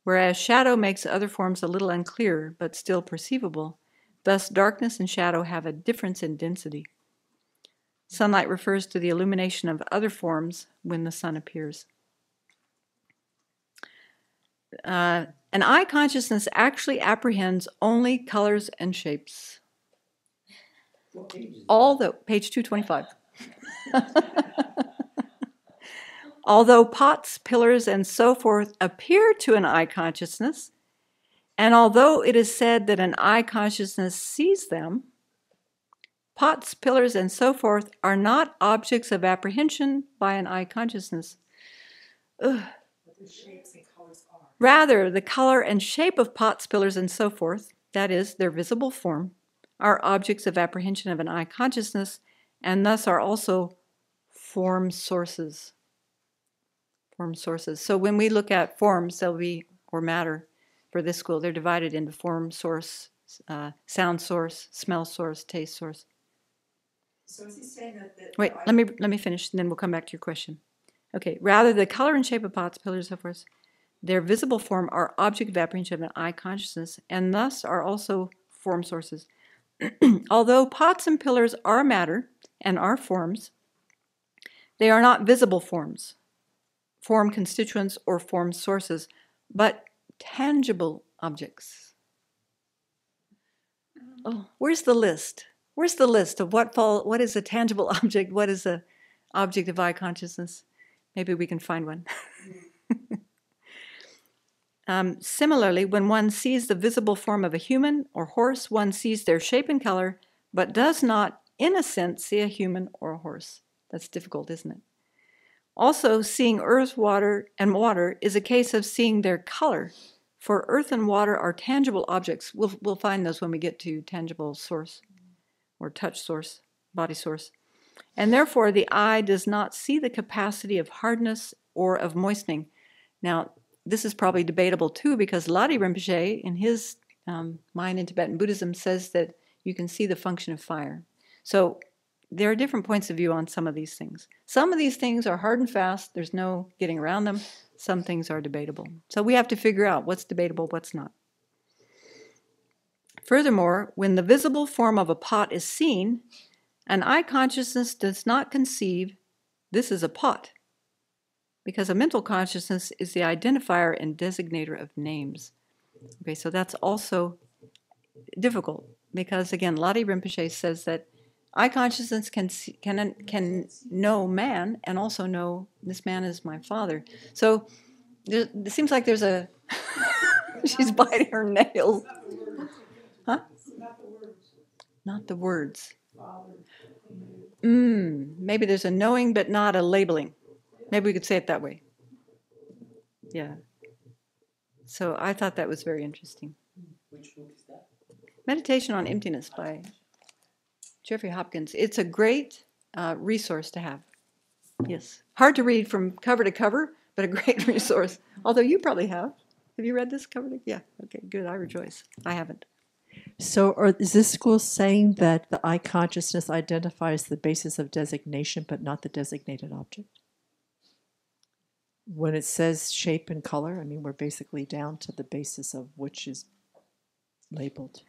whereas shadow makes other forms a little unclear but still perceivable. Thus, darkness and shadow have a difference in density. Sunlight refers to the illumination of other forms when the sun appears. An eye consciousness actually apprehends only colors and shapes. Page 225. Although pots, pillars, and so forth appear to an eye consciousness, and although it is said that an eye consciousness sees them, pots, pillars, and so forth are not objects of apprehension by an eye consciousness. Ugh. Rather, the color and shape of pots, pillars, and so forth, that is, their visible form, are objects of apprehension of an eye consciousness, and thus are also form sources. Form sources. So when we look at forms, or matter for this school, they're divided into form source, sound source, smell source, taste source. So is he saying that Wait, let me finish, and then we'll come back to your question. Okay, rather, the color and shape of pots, pillars, so forth, their visible form are object of apprehension of an eye consciousness, and thus are also form sources. Although pots and pillars are matter and are forms, they are not visible forms, form constituents, or form sources, but tangible objects. Oh, where's the list? Where's the list of what is a tangible object? What is a object of eye consciousness? Maybe we can find one. Similarly, when one sees the visible form of a human or horse, one sees their shape and color, but does not, in a sense, see a human or a horse. That's difficult, isn't it? Also, seeing earth, water, and water is a case of seeing their color. For earth and water are tangible objects. We'll find those when we get to tangible source or touch source, body source. And therefore, the eye does not see the capacity of hardness or of moistening. Now, this is probably debatable too, because Ladi Rinpoche, in his Mind in Tibetan Buddhism, says that you can see the function of fire. So there are different points of view on some of these things. Some of these things are hard and fast. There's no getting around them. Some things are debatable. So we have to figure out what's debatable, what's not. Furthermore, when the visible form of a pot is seen, an eye consciousness does not conceive this is a pot, because a mental consciousness is the identifier and designator of names. Okay, so that's also difficult, because again, Ladi Rinpoche says that eye consciousness can know man and also know this man is my father. So it seems like there's a she's biting her nails. Huh? Not the words. Maybe there's a knowing but not a labeling. Maybe we could say it that way. Yeah. So I thought that was very interesting. Which book is that? Meditation on Emptiness by Jeffrey Hopkins. It's a great resource to have. Yes. Hard to read from cover to cover, but a great resource. Although you probably have. Have you read this cover to? Yeah. Okay, good. I rejoice. I haven't. So is this school saying that the eye consciousness identifies the basis of designation but not the designated object? When it says shape and color, I mean, we're basically down to the basis of which is labeled.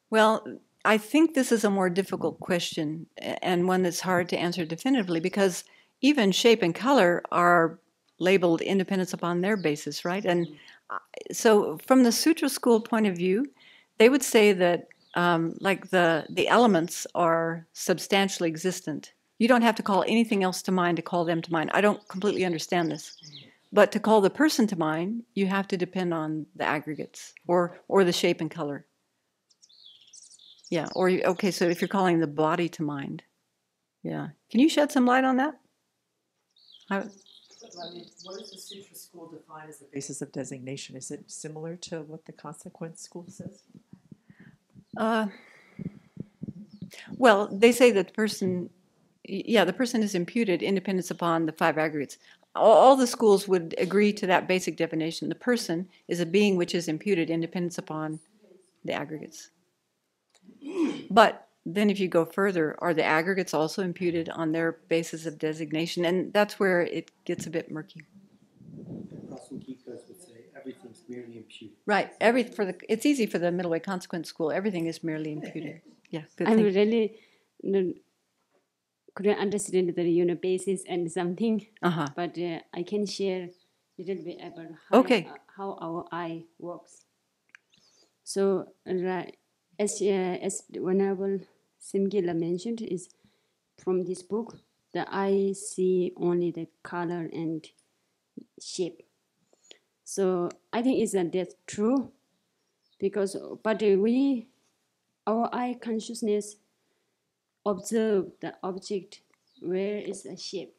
Well, I think this is a more difficult question and one that's hard to answer definitively, because even shape and color are labeled independence upon their basis, right? And so from the Sutra school point of view, they would say that like the elements are substantially existent. You don't have to call anything else to mind to call them to mind. I don't completely understand this. But to call the person to mind, you have to depend on the aggregates or the shape and color. Yeah, okay, so if you're calling the body to mind. Yeah. Can you shed some light on that? What does the Sutra school define as the basis of designation? Is it similar to what the Consequence school says? Well, they say that the person is imputed independence upon the five aggregates. All the schools would agree to that basic definition. The person is a being which is imputed independence upon the aggregates. But then if you go further, are the aggregates also imputed on their basis of designation? And that's where it gets a bit murky. Prasanghikas would say everything's merely imputed. Right. It's easy for the middle way consequence school. Everything is merely imputed. Yeah. Good. I really couldn't understand the basis and something, but I can share a little bit about how our eye works. So, as Venerable Simgila mentioned, is from this book, the eye see only the color and shape. So I think that's true, because our eye consciousness observe the object where is a shape,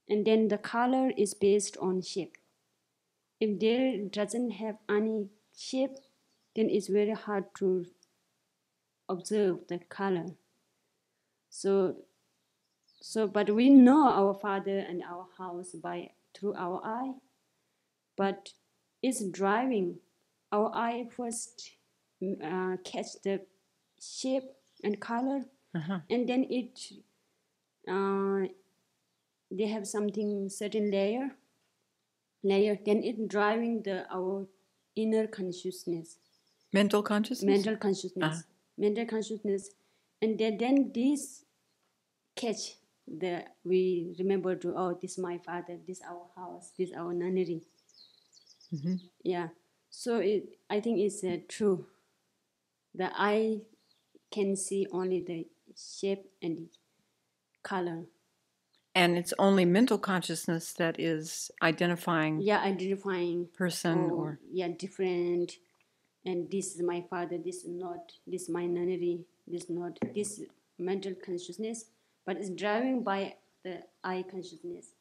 and then the color is based on shape. If there doesn't have any shape, then it's very hard to observe the color. So but we know our father and our house through our eye, but it's driving. Our eye first catch the shape and color, and then they have something certain layer, then it's driving our inner consciousness. Mental consciousness? Mental consciousness. And then this catch we remember this is my father, this is our house, this is our nunnery. Yeah. So I think it's true. the eye can see only the shape and color. And it's only mental consciousness that is identifying Yeah, identifying person or yeah, different. And this is my father, this is not, this minority, this not, this mental consciousness, but it's driven by the eye consciousness.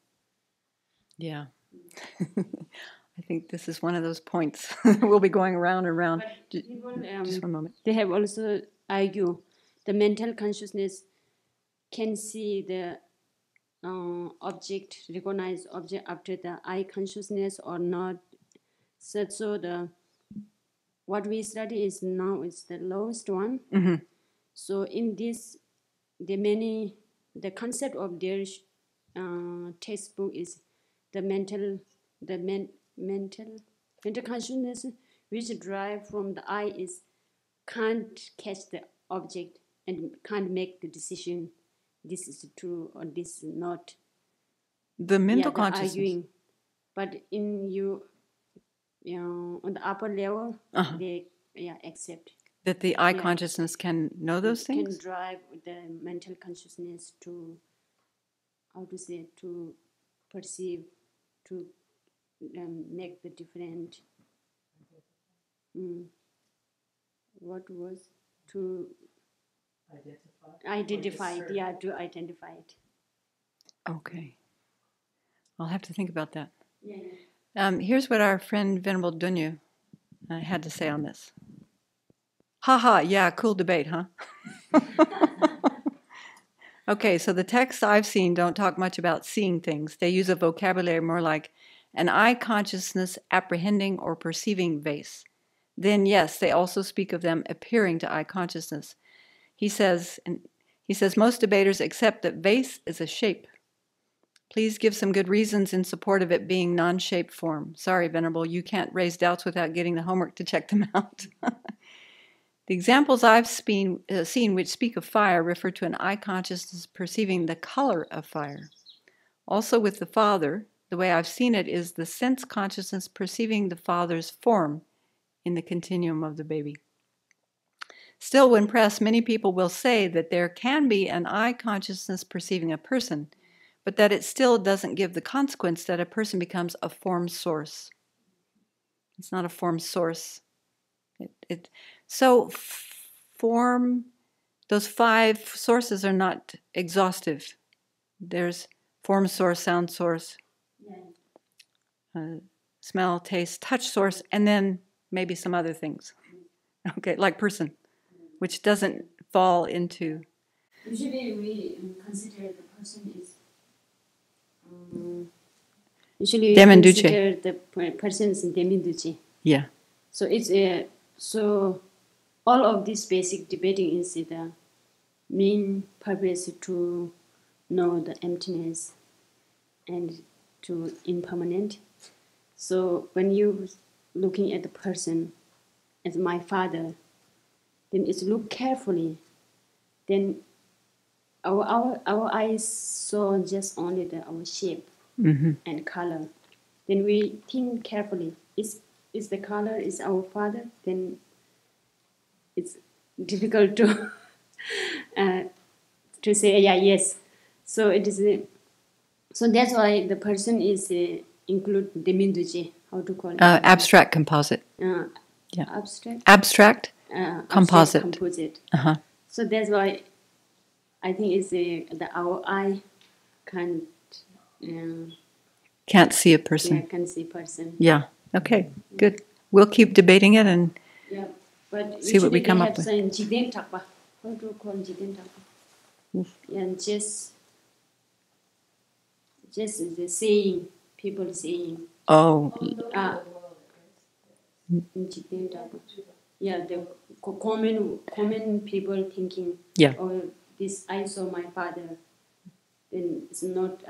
yeah. I think this is one of those points. We'll be going around and around. But people, Just one moment. they have also argued the mental consciousness can see the object, recognize object after the eye consciousness or not. So the what we study is now is the lowest one. Mm-hmm. So in this, the concept of their textbook is the mental consciousness which drive from the eye is can't catch the object and can't make the decision. This is true or this is not. The mental the consciousness. Arguing. But in on the upper level, they accept that the eye consciousness can know those things? Can drive the mental consciousness to, to perceive, to make the different. What was to identify it? Yeah, to identify it. Okay. I'll have to think about that. Yeah. Here's what our friend Venerable Dunyu had to say on this. Yeah, cool debate, huh? Okay, so the texts I've seen don't talk much about seeing things. They use a vocabulary more like an eye consciousness apprehending or perceiving vase. Then, yes, they also speak of them appearing to eye consciousness. He says most debaters accept that vase is a shape. Please give some good reasons in support of it being non-shaped form. Sorry, Venerable, you can't raise doubts without getting the homework to check them out. The examples I've seen which speak of fire refer to an eye consciousness perceiving the color of fire. Also with the Father, the way I've seen it is the sense consciousness perceiving the Father's form in the continuum of the baby. Still, when pressed, many people will say that there can be an eye consciousness perceiving a person, but that it still doesn't give the consequence that a person becomes a form source. It's not a form source. So form, those 5 sources are not exhaustive. There's form source, sound source, smell, taste, touch source, and then maybe some other things. Okay, like person, which doesn't fall into... Usually we consider the person is... usually we consider the person is Deminduce. Yeah. So it's so all of this basic debating is the main purpose to know the emptiness and to impermanent. So when you looking at the person as my father, then it's look carefully. Then our eyes saw just only our shape and color. Then we think carefully. Is the color is our father? Then it's difficult to say yes. So it is. So that's why the person is include Deminduce. How to call it? Abstract composite. Abstract composite. So that's why I think it's our eye can't see a person. Yeah, can't see person. Yeah. Okay. Good. We'll keep debating it and see what we come up with. How to call jiden takpa? And just the saying, people saying. Oh. Yeah, the common people thinking. Yeah. Oh, this I saw my father. Then it's not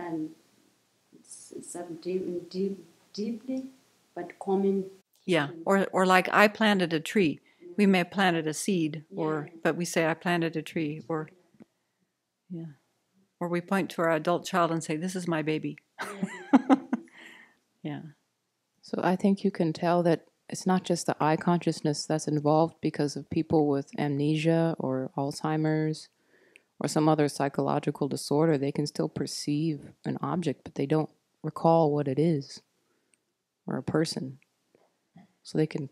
deeply, but common. Yeah, or like I planted a tree. We may have planted a seed, but we say I planted a tree, or we point to our adult child and say, "This is my baby." Yeah. So I think you can tell that it's not just the eye consciousness that's involved, because of people with amnesia or Alzheimer's or some other psychological disorder, they can still perceive an object, but they don't recall what it is, or a person. So they can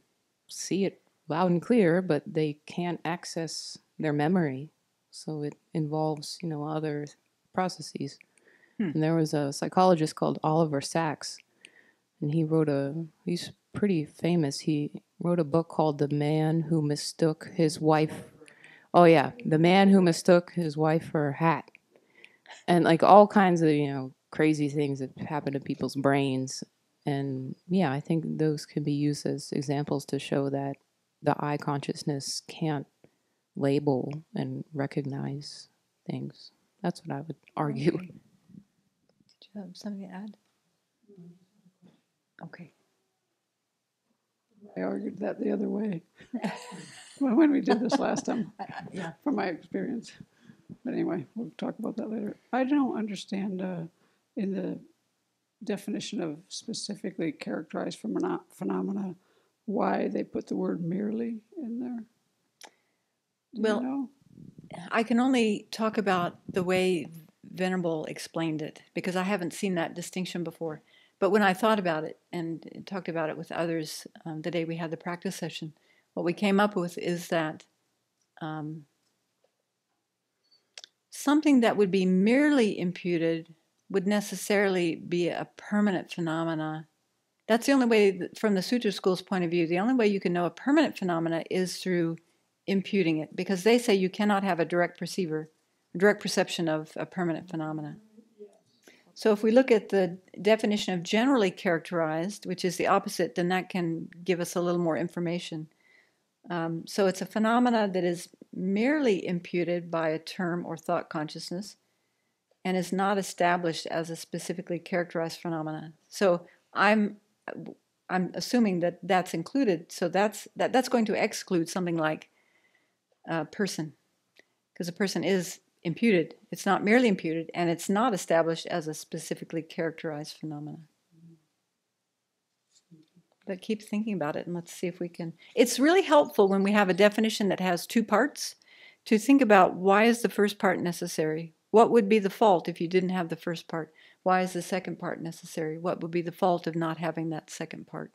see it loud and clear, but they can't access their memory. So it involves, other processes. And there was a psychologist called Oliver Sacks, and he's pretty famous. He wrote a book called The Man Who Mistook His Wife. Oh yeah, The Man Who Mistook His Wife for a Hat. And like all kinds of, crazy things that happen to people's brains. And yeah, I think those can be used as examples to show that the eye consciousness can't label and recognize things. That's what I would argue. Did you have something to add? Okay. I argued that the other way when we did this last time, Yeah. from my experience. But anyway, we'll talk about that later. I don't understand in the definition of specifically characterized phenomena why they put the word merely in there. Do Well, you know? I can only talk about the way Venerable explained it, because I haven't seen that distinction before. But when I thought about it and talked about it with others the day we had the practice session, what we came up with is that something that would be merely imputed would necessarily be a permanent phenomena. That's the only way, from the Sutra school's point of view, the only way you can know a permanent phenomena is through imputing it, because they say you cannot have a direct perception of a permanent phenomena. So if we look at the definition of generally characterized, which is the opposite, then that can give us a little more information. So it's a phenomena that is merely imputed by a term or thought consciousness and is not established as a specifically characterized phenomena. So I'm assuming that that's included. So that's going to exclude something like a person, because a person is imputed. It's not merely imputed, and it's not established as a specifically characterized phenomena. But keep thinking about it, and let's see if we can. It's really helpful when we have a definition that has two parts to think about, why is the first part necessary? What would be the fault if you didn't have the first part? Why is the second part necessary? What would be the fault of not having that second part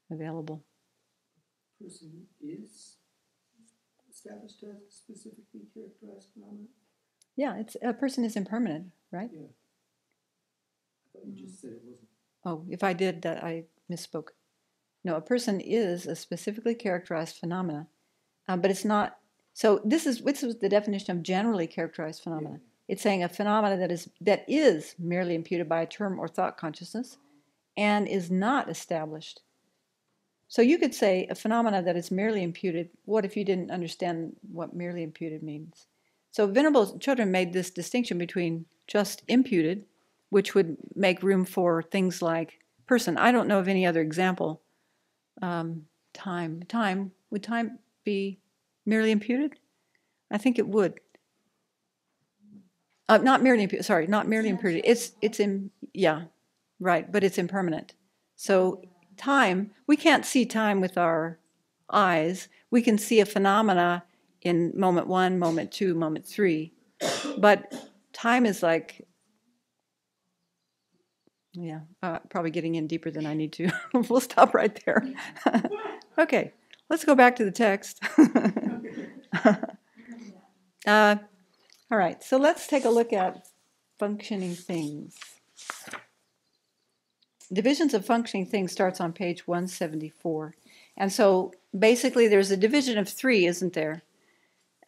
available? Person is established as a specifically characterized phenomenon? Yeah, a person is impermanent, right? Yeah. I thought you just said it wasn't. Oh, if I did that, I misspoke. No, a person is a specifically characterized phenomena, but it's not. So this is the definition of generally characterized phenomena. Yeah. It's saying a phenomena that is merely imputed by a term or thought consciousness and is not established. So you could say a phenomena that is merely imputed. What if you didn't understand what merely imputed means? So Venerable Chodron made this distinction between just imputed, which would make room for things like person. I don't know of any other example. Time. Would time be merely imputed? I think it would. Not merely imputed. Sorry, not merely imputed. But it's impermanent. So time, we can't see time with our eyes. We can see a phenomena in moment 1, moment 2, moment 3. But time is like, probably getting in deeper than I need to. We'll stop right there. Okay, let's go back to the text. All right, so let's take a look at functioning things. Divisions of functioning things starts on page 174. And so basically there's a division of 3, isn't there?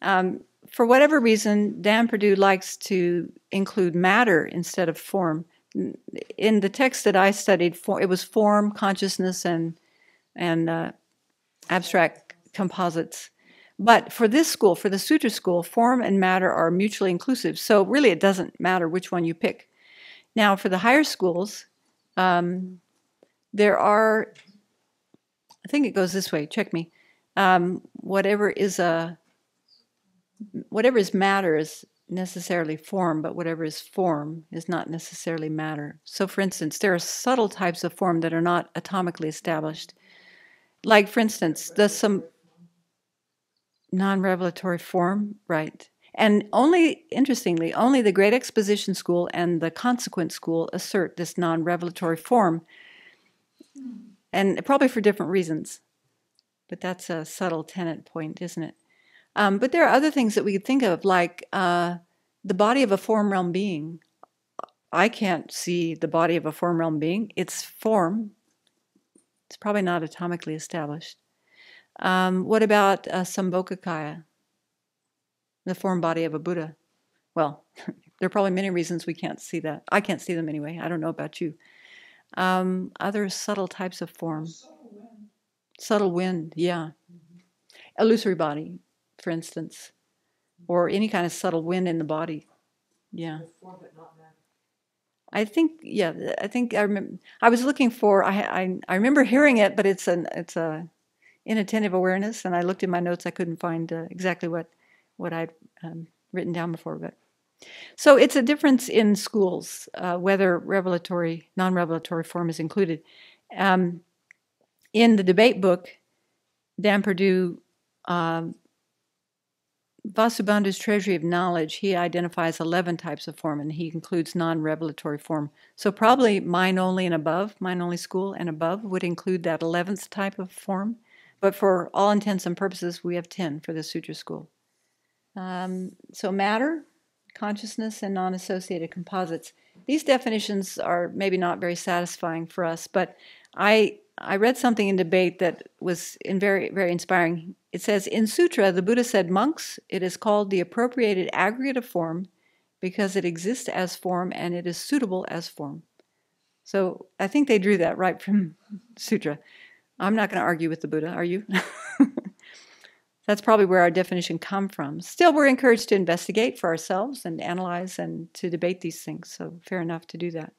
For whatever reason, Dan Perdue likes to include matter instead of form. In the text that I studied, it was form, consciousness, and abstract composites. But for this school, for the Sutra school, form and matter are mutually inclusive. So really it doesn't matter which one you pick. Now for the higher schools, there are, I think it goes this way, check me. Whatever is matter is necessarily form, but whatever is form is not necessarily matter. So for instance, there are subtle types of form that are not atomically established. Like, for instance, does some non-revelatory form, right? And only, interestingly, only the Great Exposition School and the Consequent School assert this non-revelatory form, and probably for different reasons. But that's a subtle tenet point, isn't it? But there are other things that we could think of, like the body of a form realm being. I can't see the body of a form realm being. Its form, it's probably not atomically established. What about Sambhogakaya, the form body of a Buddha? Well, there are probably many reasons we can't see that. I can't see them anyway. I don't know about you. Other subtle types of form. Subtle wind, yeah. Illusory body, for instance, or any kind of subtle wind in the body. Yeah. I think, yeah. I think I remember. I was looking for. I remember hearing it, but it's a inattentive awareness, and I looked in my notes. I couldn't find exactly what I'd written down before, but. So it's a difference in schools, whether revelatory, non-revelatory form is included. In the debate book, Dan Perdue, Vasubandhu's Treasury of Knowledge, he identifies 11 types of form, and he includes non-revelatory form. So probably mind only and above, mind only school and above would include that 11th type of form. But for all intents and purposes, we have 10 for the Sutra school. So matter, consciousness, and non-associated composites. These definitions are maybe not very satisfying for us, but I read something in debate that was very, very inspiring. It says, in Sutra, the Buddha said, monks, it is called the appropriated aggregate of form because it exists as form and it is suitable as form. So I think they drew that right from Sutra. I'm not going to argue with the Buddha, are you? That's probably where our definition come from. Still, we're encouraged to investigate for ourselves and analyze and to debate these things, so fair enough to do that.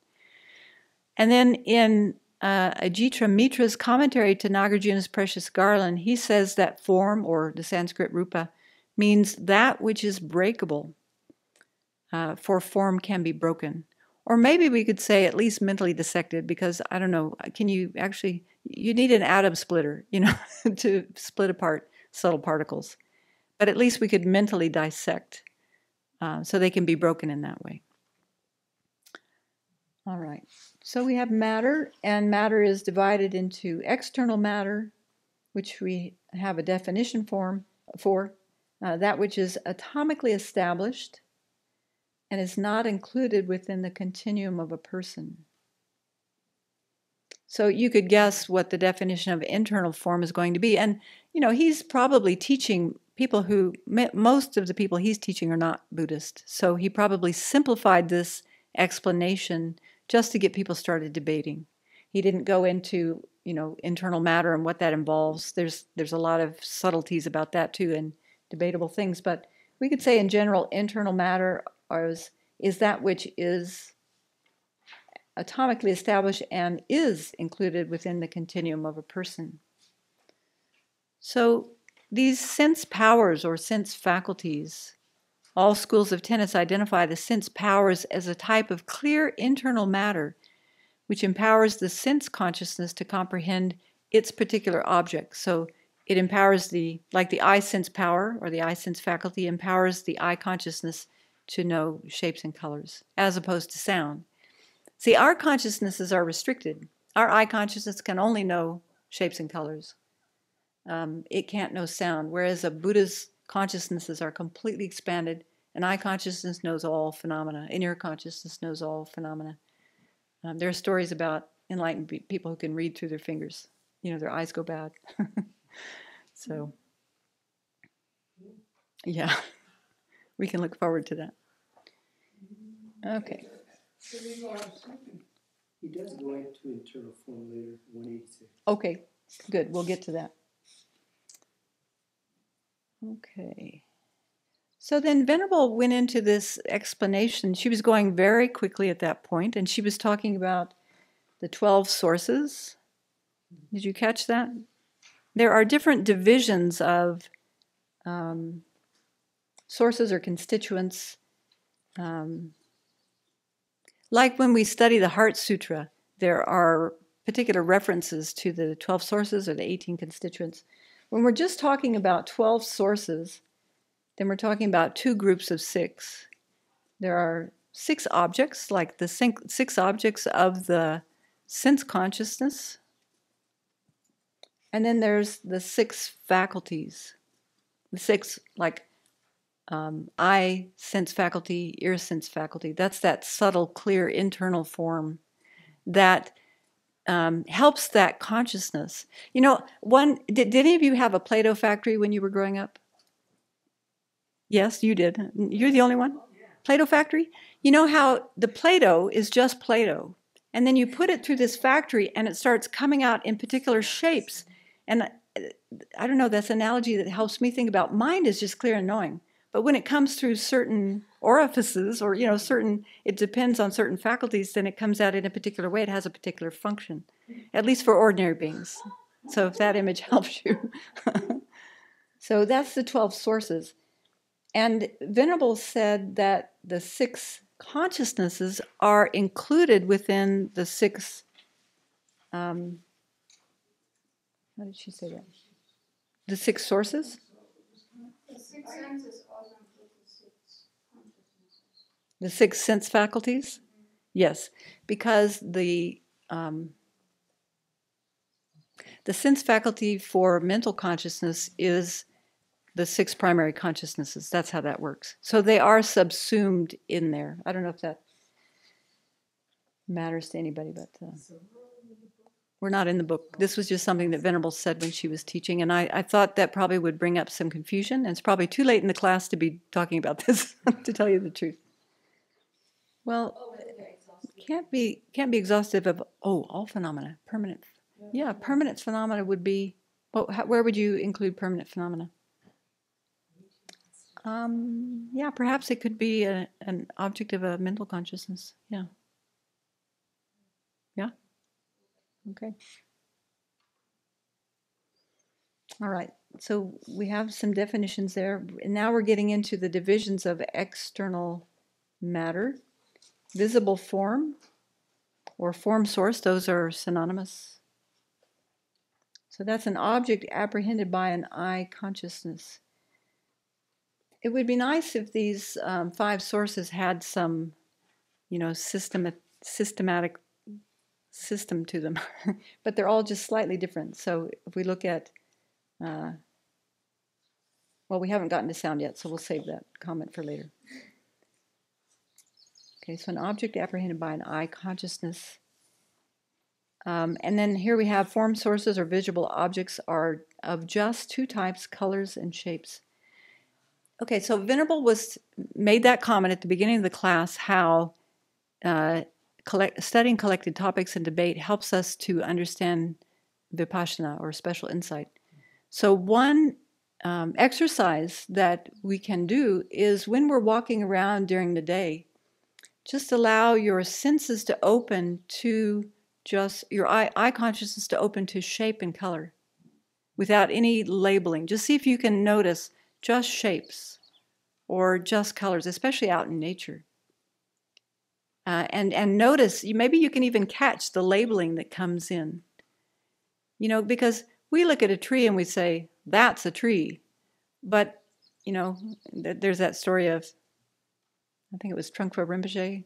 And then in Ajitra Mitra's commentary to Nagarjuna's Precious Garland, he says that form, or the Sanskrit rupa, means that which is breakable, for form can be broken. Or maybe we could say at least mentally dissected, because, I don't know, can you actually, you need an atom splitter, to split apart subtle particles. But at least we could mentally dissect so they can be broken in that way. All right. So we have matter, and matter is divided into external matter, which we have a definition for, that which is atomically established and is not included within the continuum of a person. So you could guess what the definition of internal form is going to be. And, he's probably teaching people who, most of the people he's teaching are not Buddhist. So he probably simplified this explanation just to get people started debating. He didn't go into, internal matter and what that involves. There's a lot of subtleties about that too and debatable things. But we could say in general, internal matter is that which is atomically established and is included within the continuum of a person. So these sense powers or sense faculties, all schools of tenets identify the sense powers as a type of clear internal matter which empowers the sense consciousness to comprehend its particular object. So it empowers like the eye sense power or the eye sense faculty empowers the eye consciousness to know shapes and colors as opposed to sound. See, our consciousnesses are restricted. Our eye consciousness can only know shapes and colors. It can't know sound, whereas a Buddha's consciousnesses are completely expanded, and eye consciousness knows all phenomena. Inner consciousness knows all phenomena. There are stories about enlightened people who can read through their fingers. Their eyes go bad. So, yeah, we can look forward to that. Okay. He does go into internal form later, 186. Okay, good. We'll get to that. Okay. So then Venerable went into this explanation. She was going very quickly at that point, and she was talking about the 12 sources. Did you catch that? There are different divisions of sources or constituents. Like when we study the Heart Sutra, there are particular references to the 12 sources or the 18 constituents. When we're just talking about 12 sources, then we're talking about two groups of 6. There are 6 objects, like the 6 objects of the sense consciousness. And then there's the 6 faculties. The 6, like eye sense faculty, ear sense faculty. That's that subtle, clear internal form that helps that consciousness. You know, did any of you have a Play-Doh factory when you were growing up? Yes, you did. You're the only one? Play-Doh factory? You know how the Play-Doh is just Play-Doh, and then you put it through this factory and it starts coming out in particular shapes. And I don't know, that's an analogy that helps me think about mind is just clear and knowing. But when it comes through certain orifices or, you know, it depends on certain faculties, then it comes out in a particular way. It has a particular function, at least for ordinary beings. So if that image helps you. So that's the 12 sources. And Venerable said that the 6 consciousnesses are included within the 6, how did she say that? The 6 sources? The 6 senses also include the 6 consciousnesses. The 6 sense faculties? Yes, because the sense faculty for mental consciousness is the 6 primary consciousnesses. That's how that works. So they are subsumed in there. I don't know if that matters to anybody, but we're not in the book. This was just something that Venerable said when she was teaching, and I thought that probably would bring up some confusion, and it's probably too late in the class to be talking about this, to tell you the truth. Well, can't be exhaustive of, all phenomena, permanent. Yeah, permanent phenomena would be, where would you include permanent phenomena? Yeah, perhaps it could be an object of a mental consciousness. Yeah. Yeah? Okay. All right. So we have some definitions there. And now we're getting into the divisions of external matter. Visible form or form source, those are synonymous. So that's an object apprehended by an eye consciousness. It would be nice if these 5 sources had some, you know, systematic system to them, but they're all just slightly different. So if we look at, well, we haven't gotten to sound yet, so we'll save that comment for later. Okay, so an object apprehended by an eye consciousness. And then here we have form sources or visible objects are of just 2 types, colors and shapes. Okay, so Venerable made that comment at the beginning of the class, how studying collected topics and debate helps us to understand vipassana or special insight. So one exercise that we can do is when we're walking around during the day, just allow your senses to open to just your eye consciousness to open to shape and color without any labeling. Just see if you can notice just shapes or just colors, especially out in nature. And notice, maybe you can even catch the labeling that comes in. You know, because we look at a tree and we say, that's a tree. But, you know, there's that story of, I think it was Trungpa Rinpoche,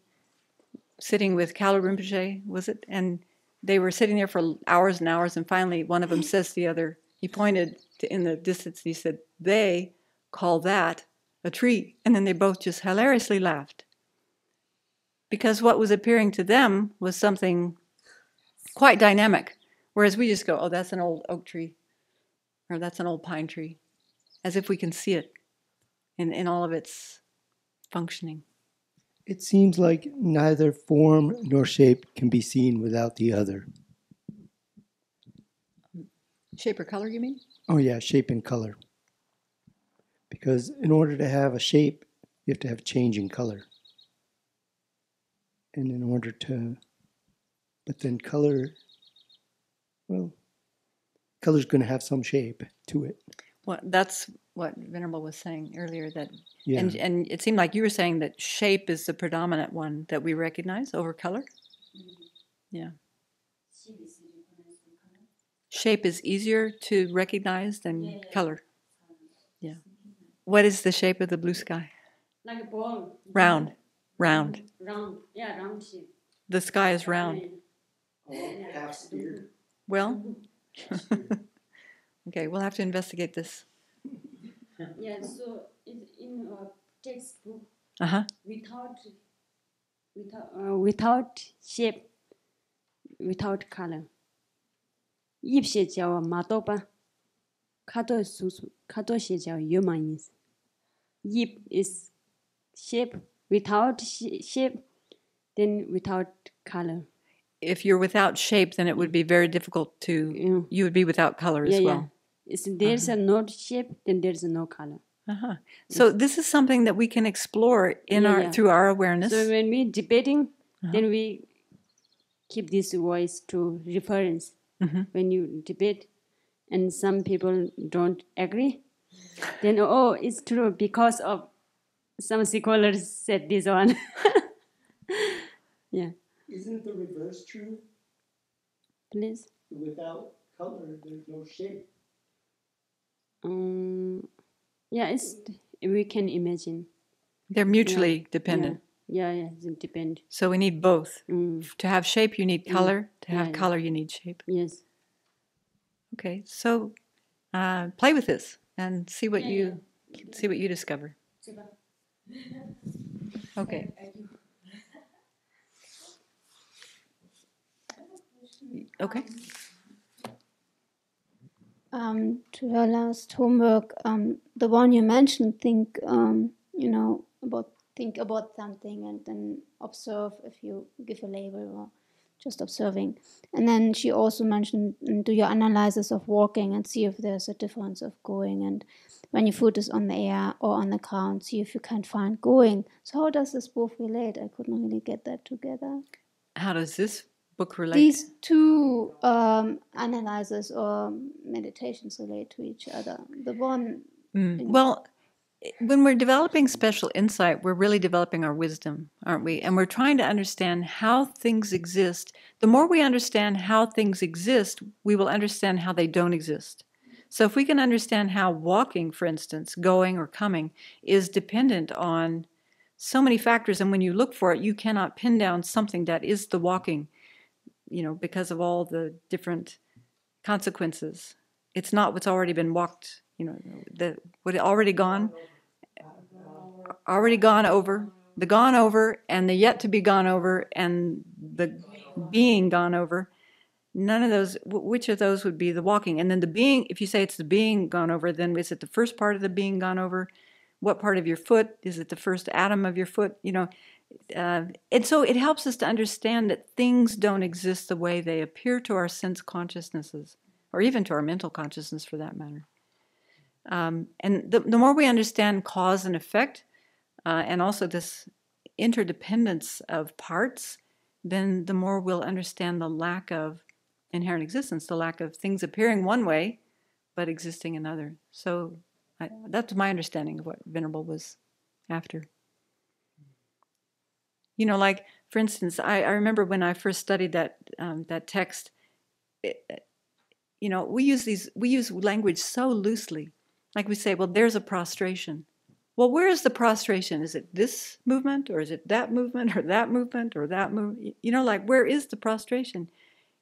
sitting with Kalu Rinpoche, was it? And they were sitting there for hours and hours, and finally one of them says to the other, he pointed in the distance, and he said, they call that a tree. And then they both just hilariously laughed. Because what was appearing to them was something quite dynamic. Whereas we just go, oh, that's an old oak tree, or that's an old pine tree, as if we can see it in all of its functioning. It seems like neither form nor shape can be seen without the other. Shape or color, you mean? Oh yeah, shape and color. Because in order to have a shape, you have to have change in color. And in order to, but then color, well, color's going to have some shape to it. Well, that's what Venerable was saying earlier, that, Yeah. and it seemed like you were saying that shape is the predominant one that we recognize over color. Yeah. Shape is easier to recognize than color. Yeah. What is the shape of the blue sky? Like a ball. Round. Round. Round. Yeah, round shape. The sky is round. Half sphere. Well, okay, we'll have to investigate this. Yeah, so it's in a textbook Uh-huh. without shape, without color. 叶写叫马多巴，卡多写叫有嘛意思。叶 is shape without shape, then without color. If you're without shape, then it would be very difficult to, you would be without color as well. If there's a no shape, then there's no color. Uh-huh. So this is something that we can explore in through our awareness. So when we're debating, then we keep this voice to reference. When you debate and some people don't agree, then it's true because of some scholars said this one. Yeah. Isn't the reverse true? Please. Without color, there's no shape. Yeah, we can imagine. They're mutually dependent. Yeah, it depends. So we need both. To have shape, you need color. To have color, you need shape. Yes. Okay, so play with this and see what you discover. Okay. Okay. To your last homework, the one you mentioned, think about something and then observe if you give a label or just observing. And then she also mentioned, do your analysis of walking and see if there's a difference of going. And when your foot is on the air or on the ground, see if you can find going. So how does this both relate? I couldn't really get that together. How does this book relate? These two analyses or meditations relate to each other. The one... Well, when we're developing special insight, we're really developing our wisdom, aren't we? And we're trying to understand how things exist. The more we understand how things exist, we will understand how they don't exist. So if we can understand how walking, for instance, going or coming, is dependent on so many factors, and when you look for it, you cannot pin down something that is the walking, because of all the different consequences. It's not what's already been walked, what already gone over, the gone over, and the yet to be gone over, and the being gone over. None of those, which of those would be the walking? And then the being, if you say it's the being gone over, then is it the first part of the being gone over? What part of your foot? Is it the first atom of your foot? And so it helps us to understand that things don't exist the way they appear to our sense consciousnesses, or even to our mental consciousness for that matter. And the more we understand cause and effect, and also this interdependence of parts, then the more we'll understand the lack of inherent existence, the lack of things appearing one way, but existing another. So that's my understanding of what Venerable was after. Like, for instance, I remember when I first studied that text, we use language so loosely. Like we say, well, there's a prostration. Well, where is the prostration? Is it this movement, or is it that movement, or that movement, or that movement? Like, where is the prostration?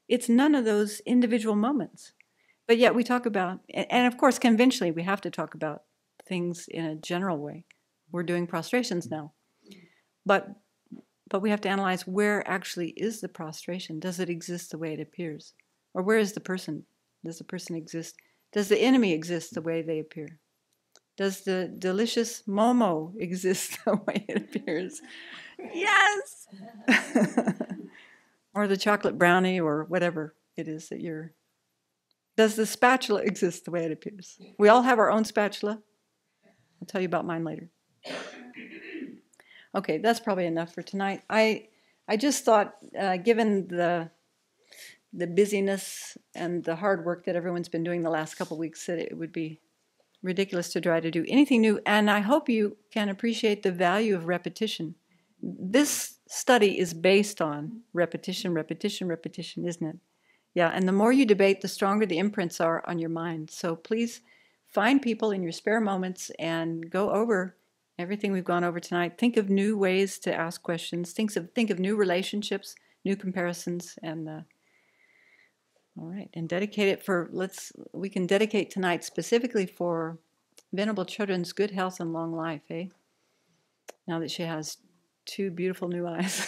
It's none of those individual moments. But yet we talk about, and of course, conventionally, we have to talk about things in a general way. We're doing prostrations now. But we have to analyze where actually is the prostration. Does it exist the way it appears? Or where is the person? Does the person exist? Does the enemy exist the way they appear? Does the delicious momo exist the way it appears? Yes! Or the chocolate brownie, or whatever it is that you're... Does the spatula exist the way it appears? We all have our own spatula. I'll tell you about mine later. Okay, that's probably enough for tonight. I just thought, given the busyness and the hard work that everyone's been doing the last couple of weeks, that it would be ridiculous to try to do anything new. And I hope you can appreciate the value of repetition. This study is based on repetition, repetition, repetition, isn't it? Yeah, and the more you debate, the stronger the imprints are on your mind. So please find people in your spare moments and go over everything we've gone over tonight. Think of new ways to ask questions. Think of new relationships, new comparisons, and all right, and dedicate it for. We can dedicate tonight specifically for Venerable Children's good health and long life. Now that she has 2 beautiful new eyes.